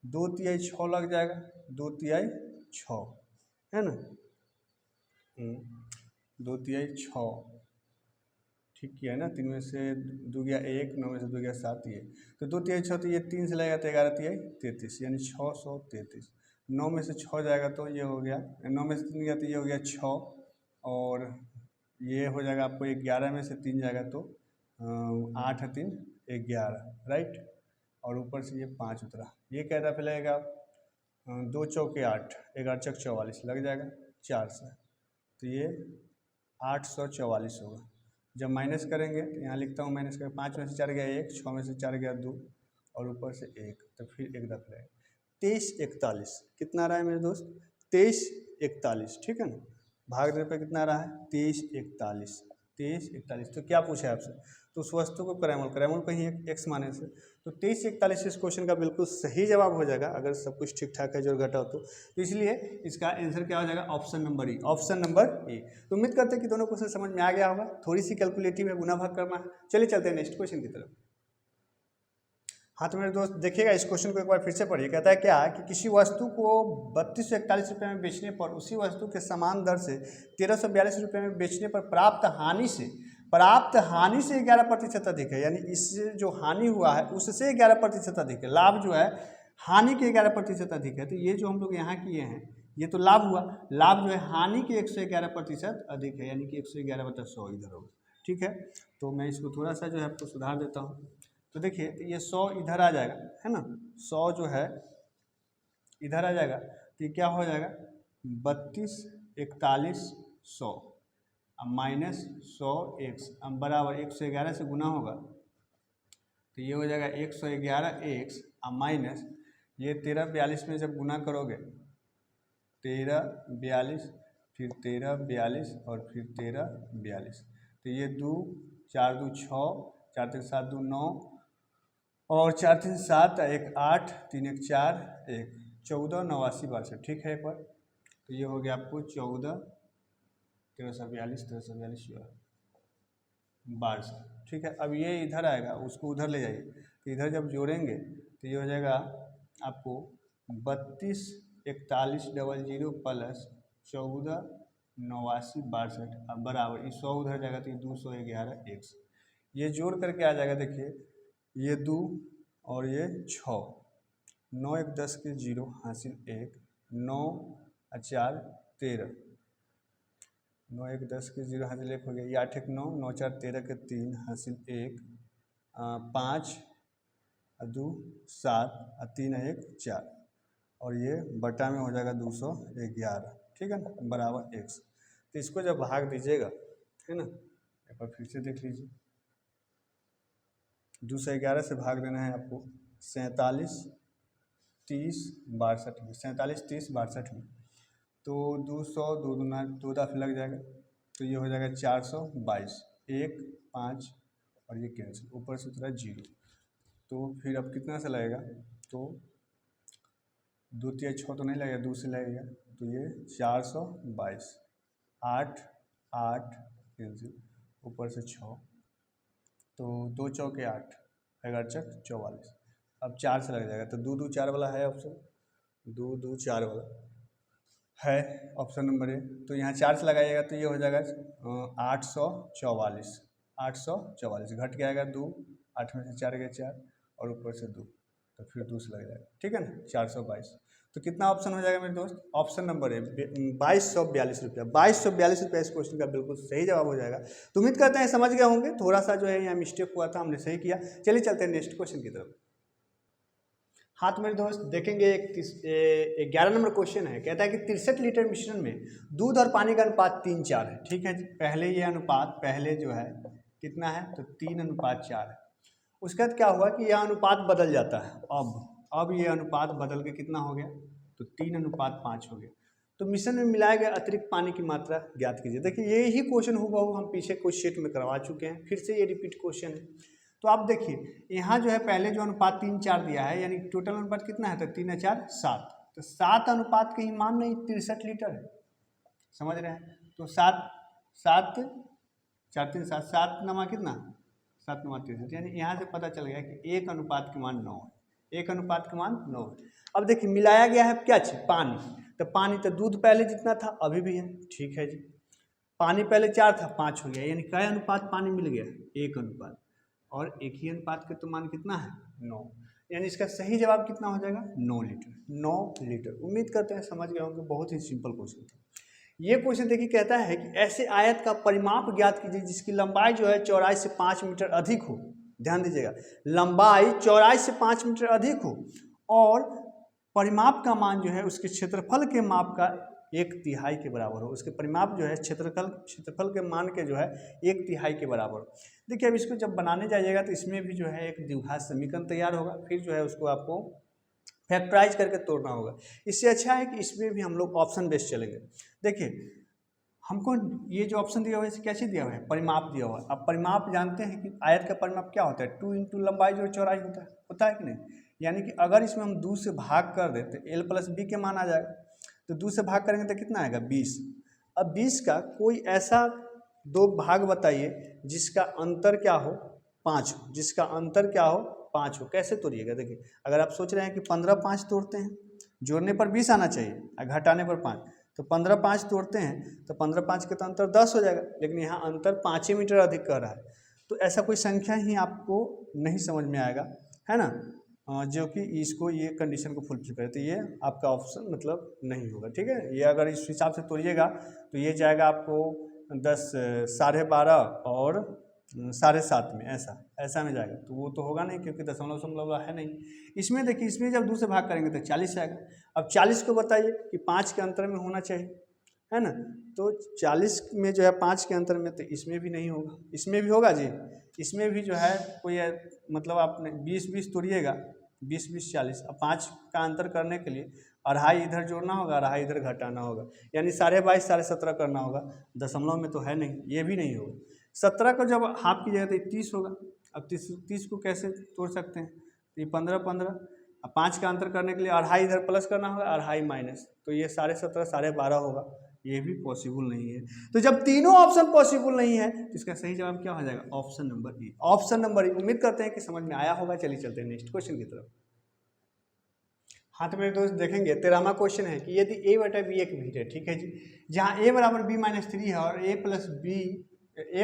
2 तिहाई 6 लग जाएगा, 2 तिहाई 6, है ना, 2 तिहाई 6, ठीक किया है ना। 3 में से 2 गया 1, 9 में से 2 गया 7, ये तो 2 तिहाई 6, तो ये 3 से लगेगा तो 11 तिहाई 33, यानी 633। 9 में से 6 जाएगा तो ये हो गया, 9 में से 3 गया तो ये हो गया 6, और ये हो जाएगा आपको 11 में से 3 जाएगा तो 8 3 11, राइट। और ऊपर से ये 5 उतरा, ये क्या दफे लगेगा 2 चौके 8, 11 चौक 44 लग जाएगा 4 से, तो ये 844 होगा। जब माइनस करेंगे तो यहाँ लिखता हूँ माइनस करेंगे, 5 में से 4 गया 1, 6 में से 4 गया 2 और ऊपर से 1, तो फिर एक दफे लगेगा 23 41। कितना रहा है मेरे दोस्त 23 41, ठीक है ना। भाग दे पे कितना रहा है 23 41, 23 41। तो क्या पूछा है आपसे, तो उस वस्तु को क्रैमल कहीं एक एक्स माने से, तो 23 41 इस क्वेश्चन का बिल्कुल सही जवाब हो जाएगा अगर सब कुछ ठीक ठाक है, जो घटा हो तो इसलिए इसका आंसर क्या हो जाएगा option number E, option number A. तो उम्मीद करते हैं कि दोनों क्वेश्चन समझ में आ गया होगा, थोड़ी सी कैलकुलेटिव है, गुना भाग करना है। चलिए चलते हैं नेक्स्ट क्वेश्चन की तरफ। हाँ तो मेरे दोस्त देखिएगा इस क्वेश्चन को एक बार फिर से पढ़िए। कहता है क्या कि किसी वस्तु को 3241 रुपये में बेचने पर उसी वस्तु के समान दर से 1342 रुपये में बेचने पर प्राप्त हानि से 11% अधिक है, यानी इससे जो हानि हुआ है उससे 11% अधिक है, लाभ जो है हानि के 11% अधिक है। तो ये जो हम लोग यहाँ किए हैं ये तो लाभ हुआ, लाभ जो है हानि के 111% अधिक है, यानी कि 111/100 इधर होगा, ठीक है। तो मैं इसको थोड़ा सा जो है आपको सुधार देता हूँ। तो देखिए ये 100 इधर आ जाएगा, है ना, 100 जो है इधर आ जाएगा, तो ये क्या हो जाएगा 32 41 100 अब माइनस 100 एक्स अब बराबर 111 से गुना होगा, तो ये हो जाएगा 111 एक्स अब माइनस ये 13 42 में जब गुना करोगे 13 42 फिर 13 42 और फिर 13 42, तो ये 2 4 2 6 4 3 7 2 9 और 4 3 7 1 8 3 1 4 1 14 89 62, ठीक है। एक बार तो ये हो गया आपको 14 1342 12, ठीक है। अब ये इधर आएगा, उसको उधर ले जाइए, तो इधर जब जोड़ेंगे तो ये हो जाएगा आपको 32 41 00 प्लस 14 89 62 अब बराबर ये 100 उधर जाएगा तो ये 211 एक्स, ये जोड़ करके आ जाएगा। देखिए ये 2 और ये 6, 9 1 10 के 0 हासिल 1, 9 4 13, 9 1 10 के 0 हासिल 1 हो गया, ये 8 1 9, 9 4 13 के 3 हासिल 1, 5 2 7 3 1 4 और ये बटा में हो जाएगा 211, ठीक है ना, बराबर एक्स। तो इसको जब भाग दीजिएगा, है ना, एक बार फिर से देख लीजिए, 211 से भाग देना है आपको 47 30 62 में, 47 30 62 में, तो 200 2 दूना 2 दफे लग जाएगा, तो ये हो जाएगा 422 1 5 और ये कैंसिल, ऊपर से उतरा 0, तो फिर अब कितना से लगेगा, तो 2 3 6 तो नहीं लगेगा, 2 से लगेगा, तो ये 422 8 8 कैंसिल, ऊपर से 6, तो 2 चौके 8 11 चौक 44, अब 4 से लग जाएगा, तो 2 2 4 वाला है ऑप्शन, 2 2 4 वाला है ऑप्शन नंबर ए। तो यहाँ 4 से लगाइएगा तो ये हो जाएगा 844 844, घट के आएगा 2, 8 में से 4 गया 4 और ऊपर से 2, तो फिर 2 से लग जाएगा, ठीक है ना, 422। तो कितना ऑप्शन हो जाएगा मेरे दोस्त, ऑप्शन नंबर है 2242 रुपया, 2242 रुपया इस क्वेश्चन का बिल्कुल सही जवाब हो जाएगा। तो उम्मीद करते हैं समझ गए होंगे, थोड़ा सा जो है यहाँ मिस्टेक हुआ था, हमने सही किया। चलिए चलते हैं नेक्स्ट क्वेश्चन की तरफ। हाँ तो मेरे दोस्त देखेंगे 11 नंबर क्वेश्चन है, कहता है कि 63 लीटर मिश्रण में दूध और पानी का अनुपात 3:4 है, ठीक है जी। पहले ये अनुपात पहले जो है कितना है, तो 3:4 है। उसके बाद क्या हुआ कि यह अनुपात बदल जाता है, अब ये अनुपात बदल के कितना हो गया, तो 3:5 हो गया। तो मिश्रण में मिलाया गया अतिरिक्त पानी की मात्रा ज्ञात कीजिए। देखिए ये ही क्वेश्चन हूबहू हम पीछे कुछ शीट में करवा चुके हैं, फिर से ये रिपीट क्वेश्चन है। तो आप देखिए यहाँ जो है पहले जो अनुपात 3:4 दिया है, यानी टोटल अनुपात कितना है, तो 3 4 7, तो 7 अनुपात के ही मान नहीं 63 लीटर है, समझ रहे हैं। तो 7 7 4 3 7 7 नमा कितना 7 नमा 63, यानी यहाँ से पता चल गया कि 1 अनुपात के मान 9 है, 1 अनुपात के मान 9 है। अब देखिए मिलाया गया है क्या चीज, पानी, तो पानी तो दूध पहले जितना था अभी भी है, ठीक है जी। पानी पहले 4 था 5 हो गया, यानी क्या अनुपात पानी मिल गया, 1 अनुपात, और एक ही अनुपात के तो मान कितना है 9, यानी इसका सही जवाब कितना हो जाएगा 9 लीटर, 9 लीटर। उम्मीद करते हैं समझ गए होंगे, बहुत ही सिंपल क्वेश्चन था। ये क्वेश्चन देखिए कहता है कि ऐसे आयत का परिमाप ज्ञात कीजिए जिसकी लंबाई जो है चौड़ाई से 5 मीटर अधिक हो। ध्यान दीजिएगा, लंबाई चौड़ाई से 5 मीटर अधिक हो और परिमाप का मान जो है उसके क्षेत्रफल के माप का 1/3 के बराबर हो। उसके परिमाप जो है क्षेत्रफल के मान के जो है 1/3 के बराबर हो। देखिए अब इसको जब बनाने जाइएगा तो इसमें भी जो है एक द्विघात समीकरण तैयार होगा, फिर जो है उसको आपको फैक्टराइज करके तोड़ना होगा। इससे अच्छा है कि इसमें भी हम लोग ऑप्शन बेस्ड चलेंगे। देखिए हमको ये जो ऑप्शन दिया हुआ है क्या चीज़ दिया हुआ है, परिमाप दिया हुआ है। अब परिमाप जानते हैं कि आयत का परिमाप क्या होता है, 2 इंटू लंबाई जो चौड़ाई होता है कि नहीं। यानी कि अगर इसमें हम 2 से भाग कर दें तो l प्लस बी के मान आ जाएगा। तो 2 से भाग करेंगे तो कितना आएगा 20। अब 20 का कोई ऐसा 2 भाग बताइए जिसका अंतर क्या हो 5 हो, जिसका अंतर क्या हो 5 हो। कैसे तोड़िएगा, देखिए अगर आप सोच रहे हैं कि 15 5 तोड़ते हैं, जोड़ने पर 20 आना चाहिए और घटाने पर 5, तो 15 5 तोड़ते हैं तो 15 5 के तो अंतर 10 हो जाएगा, लेकिन यहाँ अंतर 5 ही मीटर अधिक कर रहा है। तो ऐसा कोई संख्या ही आपको नहीं समझ में आएगा, है ना, जो कि इसको ये कंडीशन को फुलफिल करे, तो ये आपका ऑप्शन मतलब नहीं होगा। ठीक है, ये अगर इस हिसाब से तोड़िएगा तो ये जाएगा आपको 10 12.5 और 7.5 में, ऐसा में जाएगा। तो वो तो होगा नहीं क्योंकि दशमलव है नहीं। इसमें देखिए इसमें जब 2 से भाग करेंगे तो 40 आएगा। अब 40 को बताइए कि 5 के अंतर में होना चाहिए, है ना, तो 40 में जो है 5 के अंतर में, तो इसमें भी नहीं होगा। इसमें भी होगा जी, इसमें भी जो है कोई मतलब आपने 20 तोड़िएगा, 20 40। अब 5 का अंतर करने के लिए 2.5 इधर जोड़ना होगा, 2.5 इधर घटाना होगा, यानी 22.5 17.5 करना होगा। दशमलव में तो है नहीं, ये भी नहीं होगा। 17 को जब हाफ कीजिएगा तो 30 होगा। अब 30 को कैसे तोड़ सकते हैं, तो ये 15 15। अब 5 का अंतर करने के लिए 2.5 इधर प्लस करना होगा, 2.5 माइनस, तो ये 17.5 12.5 होगा। ये भी पॉसिबल नहीं है। तो जब तीनों ऑप्शन पॉसिबल नहीं है तो इसका सही जवाब क्या हो जाएगा, ऑप्शन नंबर ई। ऑप्शन नंबर ई। उम्मीद करते हैं कि समझ में आया होगा। चलिए चलते हैं नेक्स्ट क्वेश्चन की तरफ। हाँ तो मेरे दोस्त देखेंगे 13वां क्वेश्चन है कि यदि a बटा बी एक भीट है, ठीक है जी, जहाँ a बराबर b माइनस 3 है और a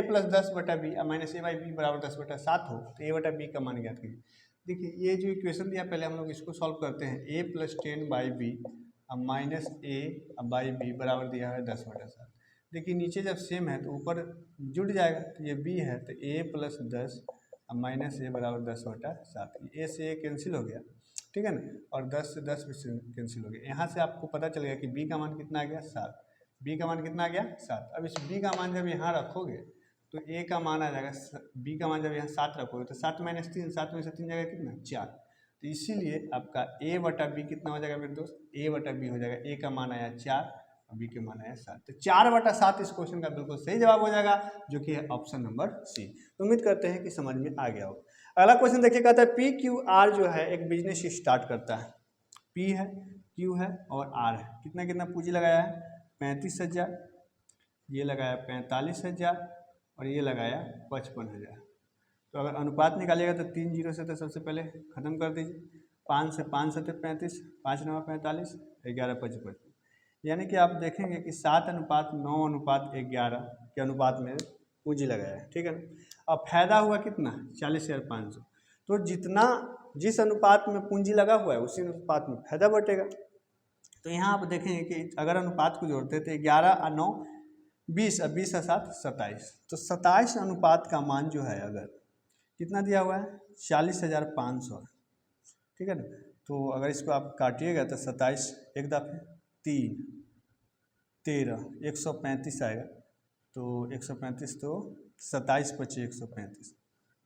प्लस 10 बटा b minus a by b बराबर 10 बटा 7 हो, तो a बटा बी का मान ज्ञात कीजिए। देखिए ये जो इक्वेशन दिया पहले हम लोग इसको सॉल्व करते हैं। a प्लस 10 बाई बी अब माइनस a बाई बी बराबर दिया है 10 बटा 7। देखिए नीचे जब सेम है तो ऊपर जुड़ जाएगा, तो ये b है तो a प्लस 10 अब माइनस a बराबर 10 बटा 7। a से a कैंसिल हो गया, ठीक है ना, और 10 से 10 भी कैंसिल हो गया। यहाँ से आपको पता चल गया कि b का मान कितना आ गया 7। b का मान कितना आ गया 7। अब इस b का मान जब यहाँ रखोगे तो a का मान आ जाएगा, b का मान जब यहाँ 7 रखोगे तो 7 माइनस 3, 7 में से 3 जाएगा कितना 4। तो इसीलिए आपका a बटा बी कितना हो जाएगा मेरे दोस्त, a बटा बी हो जाएगा, a का मान आया 4 और b के मान आया 7। तो 4 बटा 7 इस क्वेश्चन का बिल्कुल सही जवाब हो जाएगा, जो कि है ऑप्शन नंबर सी। तो उम्मीद करते हैं कि समझ में आ गया होगा। अगला क्वेश्चन देखिए, कहता है पी क्यू आर जो है एक बिजनेस स्टार्ट करता है। पी है, क्यू है और आर है। कितना कितना पूंजी लगाया है 35,000, ये लगाया 45,000 और ये लगाया 55,000। तो अगर अनुपात निकालिएगा तो 3 0 से तो सबसे पहले ख़त्म कर दीजिए। 5 से 5 7 35, 5 9 45, 11 55। यानी कि आप देखेंगे कि 7:9:11 के अनुपात में पूंजी लगाया है, ठीक है ना। अब फायदा हुआ कितना 40,500। तो जिस अनुपात में पूंजी लगा हुआ है उसी अनुपात में फायदा बटेगा। तो यहाँ आप देखेंगे कि अगर अनुपात को जोड़ते तो 11 और 9 20 और 20 और 7 27। तो 27 अनुपात का मान जो है अगर कितना दिया हुआ है 40,500, ठीक है ना। तो अगर इसको आप काटिएगा तो 27 एक दफ़े 3 13 135 आएगा। तो 135 तो 27 × 135,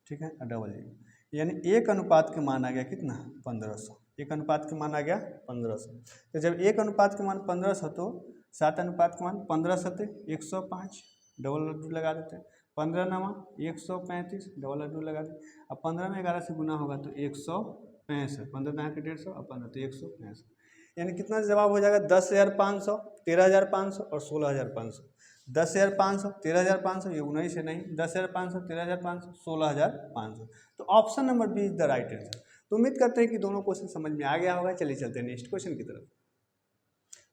ठीक है, डबल यानी एक अनुपात के मान आ गया कितना 1500। एक अनुपात के मान आ गया 1500। तो जब एक अनुपात के मान 1500 तो 7 अनुपात के मान 15 7 105, डबल लड्डू लगा देते हैं। 15 9 135, डबल लड्डू लगा देते। अब 15 में 11 से गुना होगा तो 165, 15 9 के 150 और 15 तो 165। यानी कितना जवाब हो जाएगा 10,500, 13,500 और 16,500। 10,500 13,500, ये 19 है नहीं, 10,500 13,500 16,500। तो option number B is the right answer. तो उम्मीद करते हैं कि दोनों क्वेश्चन समझ में आ गया होगा। चलिए चलते हैं नेक्स्ट क्वेश्चन की तरफ।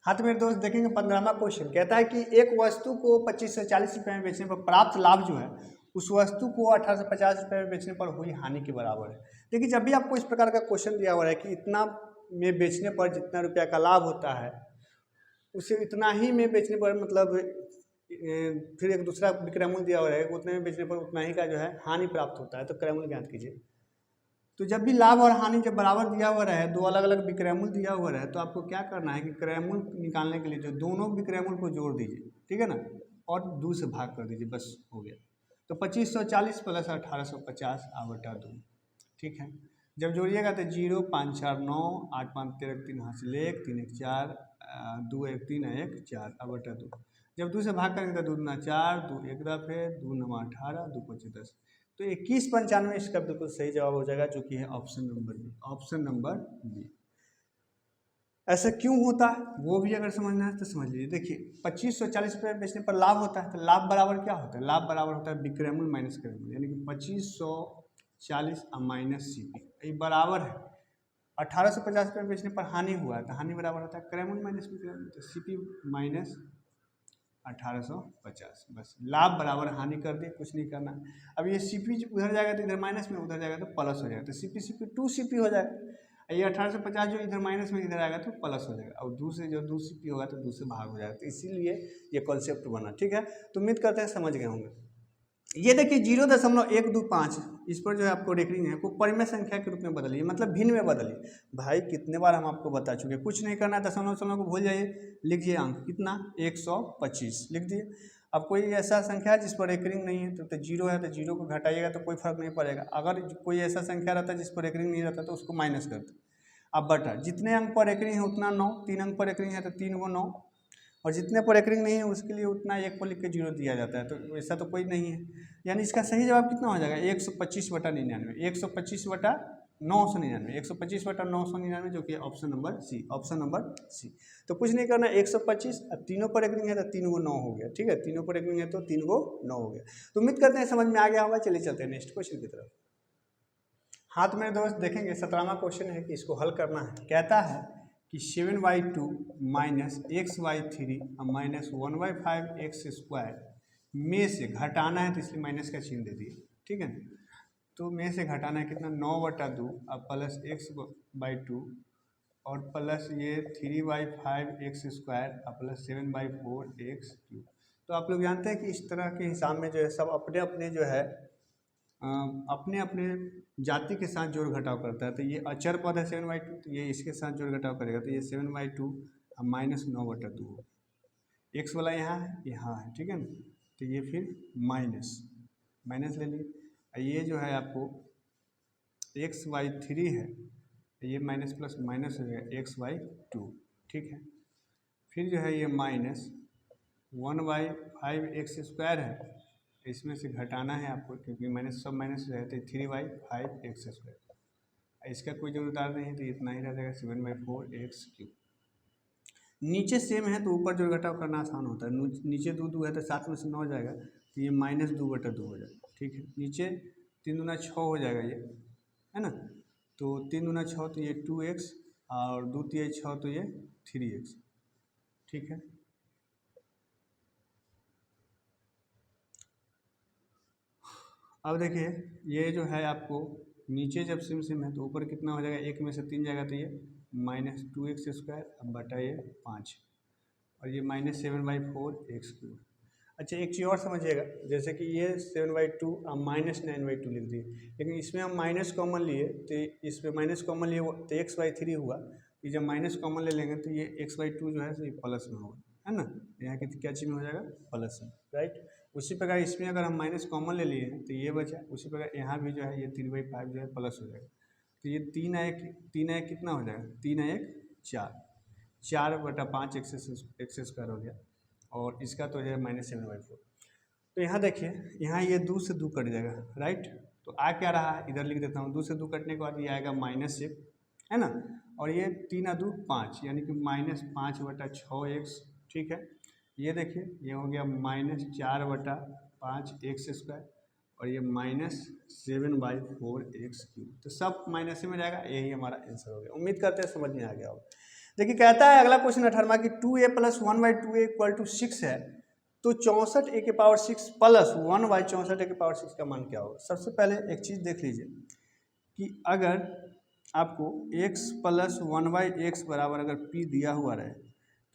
हाँ तो मेरे दोस्त देखेंगे 15वां क्वेश्चन कहता है कि एक वस्तु को 25 से 40 रुपये में बेचने पर प्राप्त लाभ जो है उस वस्तु को 18 से 50 रुपये में बेचने पर हुई हानि के बराबर है। देखिए जब भी आपको इस प्रकार का क्वेश्चन दिया हुआ है कि इतना में बेचने पर जितना रुपया का लाभ होता है उसे इतना ही में बेचने पर मतलब फिर एक दूसरा विक्रयमूल्य दिया हुआ रहेगा, उतने में बेचने पर उतना ही का जो है हानि प्राप्त होता है। तो क्रयमूल्य ज्ञात कीजिए। तो जब भी लाभ और हानि जब बराबर दिया हुआ रहे, दो अलग अलग विक्रयमूल्य दिया हुआ रहे, तो आपको क्या करना है कि क्रयमूल्य निकालने के लिए जो दोनों विक्रयमूल्य को जोड़ दीजिए, ठीक है ना, और 2 से भाग कर दीजिए, बस हो गया। तो 2540 प्लस 1850 बटा 2, ठीक है। जब जोड़िएगा तो 0 5 4 9 8 5 13 3 हासिल 1 3 1 4 2 1 3 1 4 बटा 2। जब 2 से भाग करेंगे तो 2 दूना 4 2 1 दफे 2 9 18 2 5 10। तो 2195 इसका बिल्कुल सही जवाब हो जाएगा, जो कि है option number B. Option number B. ऐसा क्यों होता है वो भी अगर समझना है तो समझ लीजिए। देखिए 2540 रुपये बेचने पर लाभ होता है, तो लाभ बराबर क्या होता है? लाभ बराबर होता है विक्रयमूल्य माइनस क्रयमूल्य, यानी कि 2540 माइनस CP, ये बराबर है 1850 रुपये बेचने पर हानि हुआ है, तो हानि बराबर होता है क्रयमूल्य माइनस विक्रयमूल्य, तो CP माइनस 1850। बस लाभ बराबर हानि कर दिए, कुछ नहीं करना। अब ये CP उधर जाएगा तो इधर माइनस में, उधर जाएगा तो प्लस हो जाएगा, तो CP 2CP हो जाएगा। ये 1850 जो इधर माइनस में इधर आएगा तो प्लस हो जाएगा, और 2 से जो 2CP होगा तो 2 से भाग हो जाएगा। तो इसीलिए ये कॉन्सेप्ट बना, ठीक है। तो उम्मीद करते हैं समझ गए होंगे। ये देखिए 0.125 इस पर जो है आपको रेकरिंग है को परिमेय संख्या के रूप में बदलिए, मतलब भिन्न में बदलिए। भाई कितने बार हम आपको बता चुके, कुछ नहीं करना है, दशमलव को भूल जाइए, लिखिए अंक कितना 125 लिख दिए। अब कोई ऐसा संख्या है जिस पर रेकरिंग नहीं है तो 0 है, तो 0 को घटाइएगा तो कोई फर्क नहीं पड़ेगा। अगर कोई ऐसा संख्या रहता है जिस पर रेकरिंग नहीं रहता तो उसको माइनस करते। अब बटा जितने अंक पर रेकरिंग है उतना 9, 3 अंक पर रेकरिंग है तो 3 को 9, और जितने पर रेकरिंग नहीं है उसके लिए उतना 1 को लिख के 0 दिया जाता है। तो ऐसा तो कोई नहीं है, यानी इसका सही जवाब कितना हो जाएगा 125 बटा 99, 125 बटा 999, 125 बटा 999, जो कि option number C, option number C. तो कुछ नहीं करना, 125, अब तीनों पर रेकरिंग है तो 3 को 9 हो गया, ठीक है, तीनों पर रेकरिंग है तो 3 को 9 हो गया। तो उम्मीद करते हैं समझ में आ गया होगा। चलिए चलते हैं नेक्स्ट क्वेश्चन की तरफ। हाँ तो मेरे दोस्त देखेंगे 17वां क्वेश्चन है कि इसको हल करना है। कहता है कि 7/2 minus x/3 minus 1/5 x square में से घटाना है, तो इसलिए माइनस का चिन्ह दे दिए, ठीक है। तो में से घटाना है कितना 9/2 अब प्लस x/2 और प्लस ये 3/5 x स्क्वायर और प्लस 7/4 x क्यूब। तो आप लोग जानते हैं कि इस तरह के हिसाब में जो है सब अपने अपने जो है अपने अपने जाति के साथ जोड़ घटाव करता है। तो ये अचर पद है 7/2, तो ये इसके साथ जोड़ घटाव करेगा, तो ये 7/2 माइनस 9/2 एक्स वाला यहाँ है, ठीक है ना। तो ये फिर माइनस ले लिए। ये जो है आपको x/3 है, ये माइनस प्लस माइनस हो जाएगा x/2, ठीक है। फिर जो है ये माइनस 1/5 x स्क्वायर है, इसमें से घटाना है आपको, क्योंकि माइनस सब माइनस रहते हैं 3/5 x स्क्वायर। इसका कोई जोड़दार नहीं है तो इतना ही रह जाएगा 7/4 x क्यूब। नीचे सेम है तो ऊपर जोड़ घटाव करना आसान होता है। नीचे 2 है तो 7 में से 9 हो जाएगा, तो ये -2/2 हो जाएगा, ठीक है। नीचे 3 दूना 6 हो जाएगा, ये है ना। तो 3 दूना 6 तो ये 2x और 2 3 6 तो ये 3x, ठीक है। अब देखिए ये जो है आपको नीचे जब सिम है तो ऊपर कितना हो जाएगा, 1 में से 3 जाएगा तो ये -2x स्क्वायर अब बटा ये 5 और ये -7/4 x क्यूब। अच्छा एक चीज़ और समझिएगा, जैसे कि ये 7/2 अब -9/2 लिख दिए, लेकिन इसमें हम माइनस कॉमन लिए तो इसमें माइनस कॉमन लिए तो x/3 हुआ। ये जब माइनस कॉमन ले लेंगे तो ये x/2 जो है ये प्लस में होगा, है ना। यहाँ की क्या चीज़ में हो जाएगा, प्लस में, राइट। उसी प्रकार इसमें अगर हम माइनस कॉमन ले लिए हैं तो ये बचा, उसी प्रकार यहाँ भी जो है ये 3/5 जो है प्लस हो जाएगा। तो ये 3 कितना हो जाएगा, 3 4/5 एक्स स्क्वायर हो गया, और इसका तो है -7/4। तो यहाँ देखिए यहाँ ये 2 से 2 कट जाएगा, राइट। तो आ क्या रहा है, इधर लिख देता हूँ, 2 से 2 कटने के बाद ये आएगा -1, है ना। और ये 3 2 5 यानी कि -5/6x, ठीक है। ये देखिए ये हो गया -4/5 x स्क्वायर और ये -7/4 x क्यूब। तो सब माइनस में जाएगा, यही हमारा आंसर हो गया। उम्मीद करते हैं समझ में आ गया होगा। देखिए कहता है अगला क्वेश्चन 18वां कि 2a + 1/2a = 6 है, तो 64a की पावर 6 प्लस 1/64a की पावर 6 का मान क्या होगा। सबसे पहले एक चीज़ देख लीजिए कि अगर आपको x + 1/x बराबर अगर p दिया हुआ रहे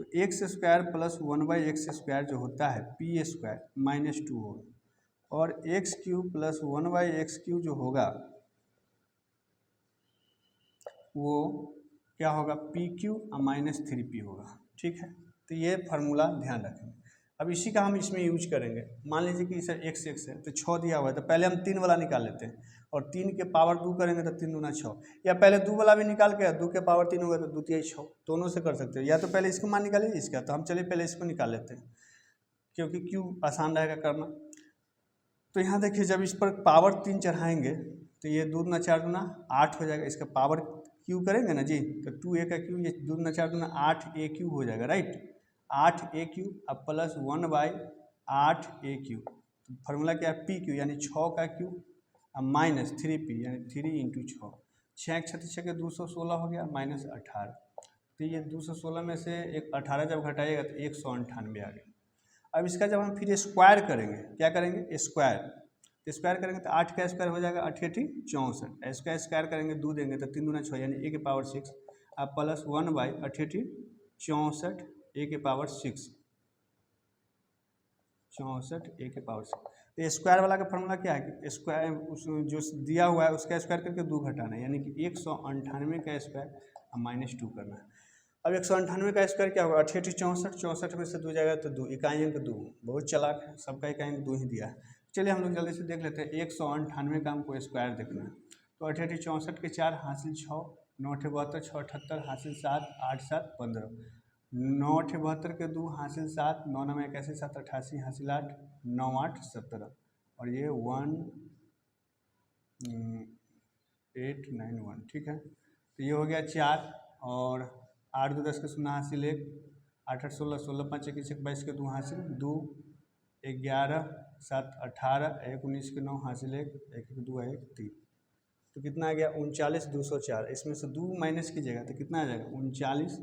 तो एक्स स्क्वायर प्लस 1/x² जो होता है p² -2 होगा और x³ प्लस 1/x³ जो होगा वो क्या होगा PQ -3p होगा। ठीक है, तो ये फार्मूला ध्यान रखें। अब इसी का हम इसमें यूज करेंगे। मान लीजिए कि सर x है तो 6 दिया हुआ है, तो पहले हम 3 वाला निकाल लेते हैं और 3 के पावर 2 करेंगे तो 3 दूना 6, या पहले 2 वाला भी निकाल के 2 के पावर 3 होगा तो 2 तिहाई 6, दोनों से कर सकते हो। या तो पहले इसको मान निकालिए इसका, तो हम चलिए पहले इसको निकाल लेते हैं क्योंकि क्यों आसान रहेगा करना। तो यहाँ देखिए जब इस पर पावर 3 चढ़ाएंगे तो ये 2 दूना 4 दूना 8 हो जाएगा। इसका पावर क्यू करेंगे ना जी, तो 2a का क्यू, ये 2 दूना 4 दूना 8a³ हो जाएगा, राइट। 8a³ अब प्लस 1/8a³ तो फार्मूला क्या है PQ यानी 6 का क्यू अब -3p यानी 3 × 6, 6 × 6 216 हो गया -18, तो ये 216 में से एक 18 जब घटाइएगा तो 198 आ गया। अब इसका जब हम फिर स्क्वायर करेंगे, क्या करेंगे स्क्वायर करेंगे तो 8 का स्क्वायर हो जाएगा 8 × 64, इसका स्क्वायर करेंगे 2 देंगे तो 3 दूना 6 यानी a के पावर 6 अब प्लस 1/8 × 64 a के पावर 6, 64 a के पावर 6। तो स्क्वायर वाला का फॉर्मूला क्या है कि स्क्वायर उस जो दिया हुआ है उसका स्क्वायर करके 2 घटाना है, यानी कि 198 का स्क्वायर -2 करना है। अब 198 का स्क्वायर क्या होगा 8 × 64, 64 में से 2 जाएगा तो 2, इकाई अंक 2, बहुत चालाक है, सबका इकाई अंक 2 ही दिया है। चलिए हम लोग जल्दी से देख लेते हैं 198 का हमको स्क्वायर देखना है। तो 8 × 64 के 4 हासिल 6, 9 × 72 6 × 78 हासिल 7, 8 × 7 15, 9 × 72 के 2 हासिल 7, 9 × 9 81 7 88 हासिल 8, 9 × 8 17 और ये 1891। ठीक है, तो ये हो गया 4 और 8 2 10 के 0 हासिल 1, 8 8 16 16 5 21 22 के 2 हासिल 2, 11 7 18 1 19 के 9 हासिल 1, 1 1 2 1 3, तो कितना आ गया 39 204। इसमें से 2 माइनस कीजिएगा तो कितना आ जाएगा 39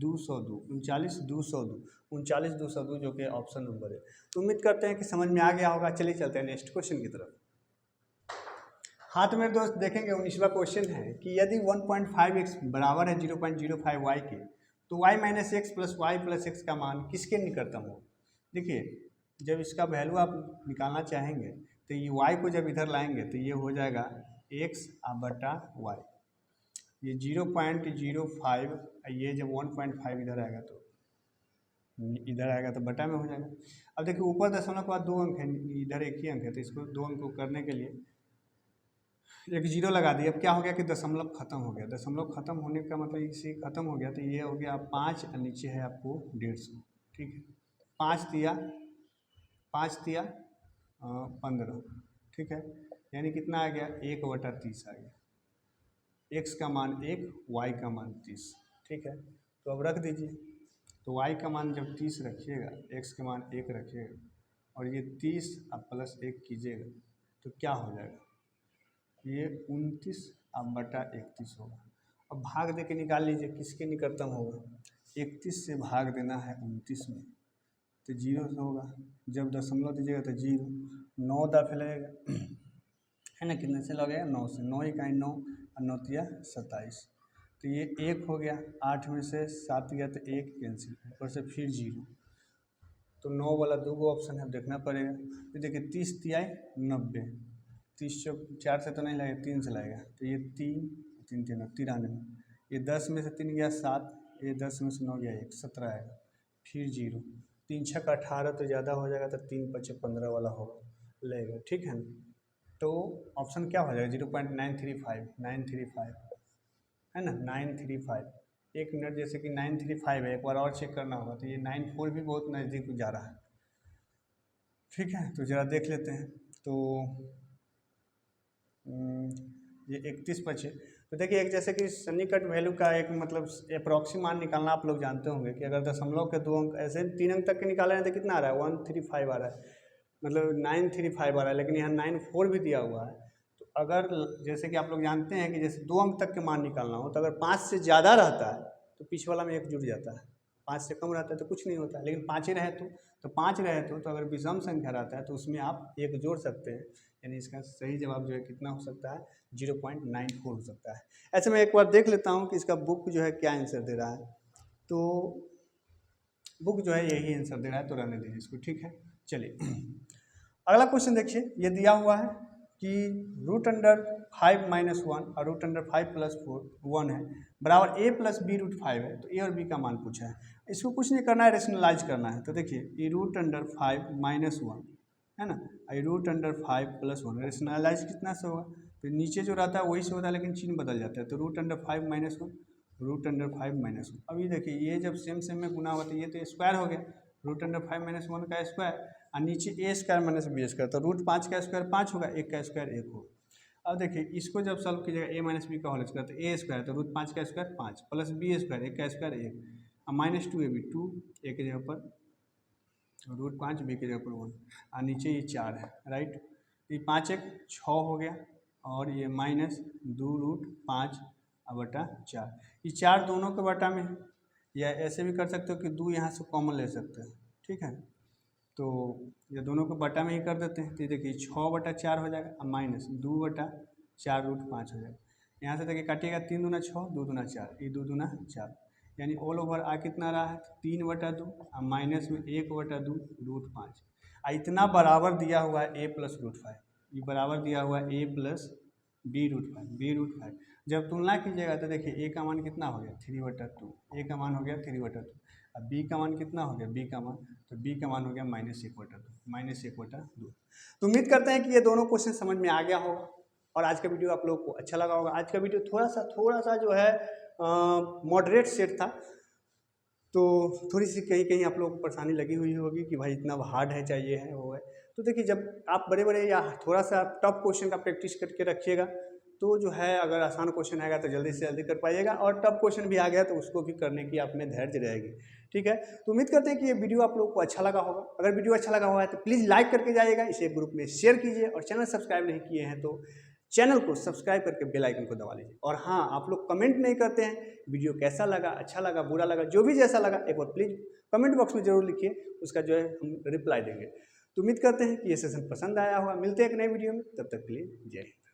202, 39 202, 39 202 जो कि ऑप्शन नंबर है। तो उम्मीद करते हैं कि समझ में आ गया होगा। चलिए चलते हैं नेक्स्ट क्वेश्चन की तरफ। हाँ तो मेरे दोस्त देखेंगे 19वां क्वेश्चन है कि यदि 1.5x बराबर है 0.05y के तो y - x + y + x का मान किसके निकटतम हो। देखिए जब इसका वैल्यू आप निकालना चाहेंगे तो ये y को जब इधर लाएंगे तो ये हो जाएगा x/y, ये 0.05, ये जब 1.5 इधर आएगा तो इधर आएगा तो बटा में हो जाएगा। अब देखिए ऊपर दशमलव के बाद 2 अंक है, इधर एक ही अंक है, तो इसको 2 अंक को करने के लिए एक 0 लगा दिया। अब क्या हो गया कि दशमलव खत्म हो गया, दशमलव खत्म होने का मतलब इसे खत्म हो गया तो ये हो गया 5 और नीचे है आपको 150। ठीक है, 5 तिया 15, ठीक है, यानी कितना आ गया 1/30 आ गया। x का मान 1, y का मान 30। ठीक है, तो अब रख दीजिए, तो y का मान जब 30 रखिएगा, x का मान 1 रखिएगा और ये 30 अब +1 कीजिएगा तो क्या हो जाएगा, ये 29/31 होगा। अब भाग दे के निकाल लीजिए किसके निकटतम होगा, 31 से भाग देना है 29 में तो 0 से होगा। जब दशमलव दीजिएगा तो 0, 9 दफे लगेगा है ना, कितने से लगेगा 9 से, 9 इकाई 9 और 9 तिया 27, तो ये 1 हो गया, 8 में से 7 गया तो 1 कैंसिल, ऊपर से फिर 0, तो 9 वाला 2 गो ऑप्शन है देखना पड़ेगा। तो देखिए 30 तिया 90, 30 4 से तो नहीं लगेगा, 3 से लगेगा, तो ये 3 3 3 93, ये 10 में से 3 गया 7, ये 10 में से 9 गया 1 17 आएगा, फिर 0, 3 6 18 तो ज़्यादा हो जाएगा तो 3 5 15 वाला होगा लेगा। ठीक है, तो ऑप्शन क्या हो जाएगा 0.935 है ना, 935, 1 मिनट जैसे कि 935 है, एक बार और चेक करना होगा तो ये 94 भी बहुत नज़दीक जा रहा है। ठीक है, तो ज़रा देख लेते हैं, तो ये 31 बचे। तो देखिए एक जैसे कि सन्निकट वैल्यू का एक मतलब अप्रॉक्सी मान निकालना आप लोग जानते होंगे कि अगर दशमलव के 2 अंक ऐसे 3 अंक तक के निकाले हैं तो कितना आ रहा है 135 आ रहा है, मतलब 935 आ रहा है, लेकिन यहाँ 94 भी दिया हुआ है। तो अगर जैसे कि आप लोग जानते हैं कि जैसे 2 अंक तक के मान निकालना हो तो अगर 5 से ज़्यादा रहता है तो पीछे वाला में 1 जुड़ जाता है, 5 से कम रहता है तो कुछ नहीं होता है, लेकिन 5 ही रहे तो 5 रहे तो अगर विषम संख्या रहता है तो उसमें आप 1 जोड़ सकते हैं, यानी इसका सही जवाब जो है कितना हो सकता है 0.94 हो सकता है। ऐसे मैं एक बार देख लेता हूँ कि इसका बुक जो है क्या आंसर दे रहा है। तो बुक जो है यही आंसर दे रहा है, तो रहने दीजिए इसको, ठीक है। चलिए अगला क्वेश्चन देखिए, ये दिया हुआ है कि √5 - 1 और √5 + 1 है बराबर a + b√5 है, तो a और b का मान पूछा है। इसको कुछ नहीं करना है, रेशनलाइज करना है। तो देखिए ये √5 - 1 है ना, ये √5 + 1 रेशनलाइज कितना से होगा, तो नीचे जो रहता है वही से होता है, लेकिन चिन्ह बदल जाता है। तो √5 - 1 √5 - 1। अब ये देखिए ये जब सेम सेम में गुना हुआ तो ये तो स्क्वायर हो गया, √5 - 1 का स्क्वायर, और नीचे a² - b², तो √5 का स्क्वायर 5 होगा, 1 का स्क्वायर 1 होगा। अब देखिए इसको जब सॉल्व कीजिएगा a - b का होल स्क्वायर, तो a², तो √5 का स्क्वायर 5 प्लस b², 1 का स्क्वायर 1, और -2ab 2, a की जगह पर √5, b की जगह पर 1, और नीचे ये 4 है, राइट। ये 5 1 6 हो गया, और ये -2√5/4, ये 4 दोनों के बटा में, या ऐसे भी कर सकते हो कि 2 यहाँ से कॉमन ले सकते हैं, ठीक है। तो ये दोनों को बटा में ही कर देते हैं, तो देखिए 6/4 हो जाएगा, और -2/4 √5 हो जाएगा। यहाँ से देखिए काटिएगा, 3 दूना 6, 2 दूना 4, ये 2 दूना 4, यानी ऑल ओवर आ कितना रहा है 3/2, और माइनस में 1/2 √5। इतना बराबर दिया हुआ है a + √5, ये बराबर दिया हुआ है a + b√5। जब तुलना कीजिएगा तो देखिए a का मान कितना हो गया 3/2, a का मान हो गया 3/2, अब b का मान कितना हो गया, b का मान, तो b का मान हो गया -1/2। तो उम्मीद करते हैं कि ये दोनों क्वेश्चन समझ में आ गया होगा, और आज का वीडियो आप लोगों को अच्छा लगा होगा। आज का वीडियो थोड़ा सा जो है मॉडरेट सेट था, तो थोड़ी सी कहीं कहीं आप लोगों को परेशानी लगी हुई होगी कि भाई इतना हार्ड है, चाहिए है वो है। तो देखिए जब आप बड़े बड़े या थोड़ा सा टफ क्वेश्चन का प्रैक्टिस करके रखिएगा, तो जो है अगर आसान क्वेश्चन आएगा तो जल्दी से जल्दी कर पाइएगा, और टफ क्वेश्चन भी आ गया तो उसको भी करने की आप में धैर्य रहेगी, ठीक है। तो उम्मीद करते हैं कि ये वीडियो आप लोगों को अच्छा लगा होगा। अगर वीडियो अच्छा लगा हुआ है तो प्लीज़ लाइक करके जाइएगा, इसे ग्रुप में शेयर कीजिए, और चैनल सब्सक्राइब नहीं किए हैं तो चैनल को सब्सक्राइब करके बेल आइकन को दबा लीजिए। और हाँ, आप लोग कमेंट नहीं करते हैं, वीडियो कैसा लगा, अच्छा लगा, बुरा लगा, जो भी जैसा लगा, एक बार प्लीज़ कमेंट बॉक्स में जरूर लिखिए, उसका जो है हम रिप्लाई देंगे। तो उम्मीद करते हैं कि ये सेशन पसंद आया होगा। मिलते हैं एक नए वीडियो में, तब तक के लिए जय हिंद।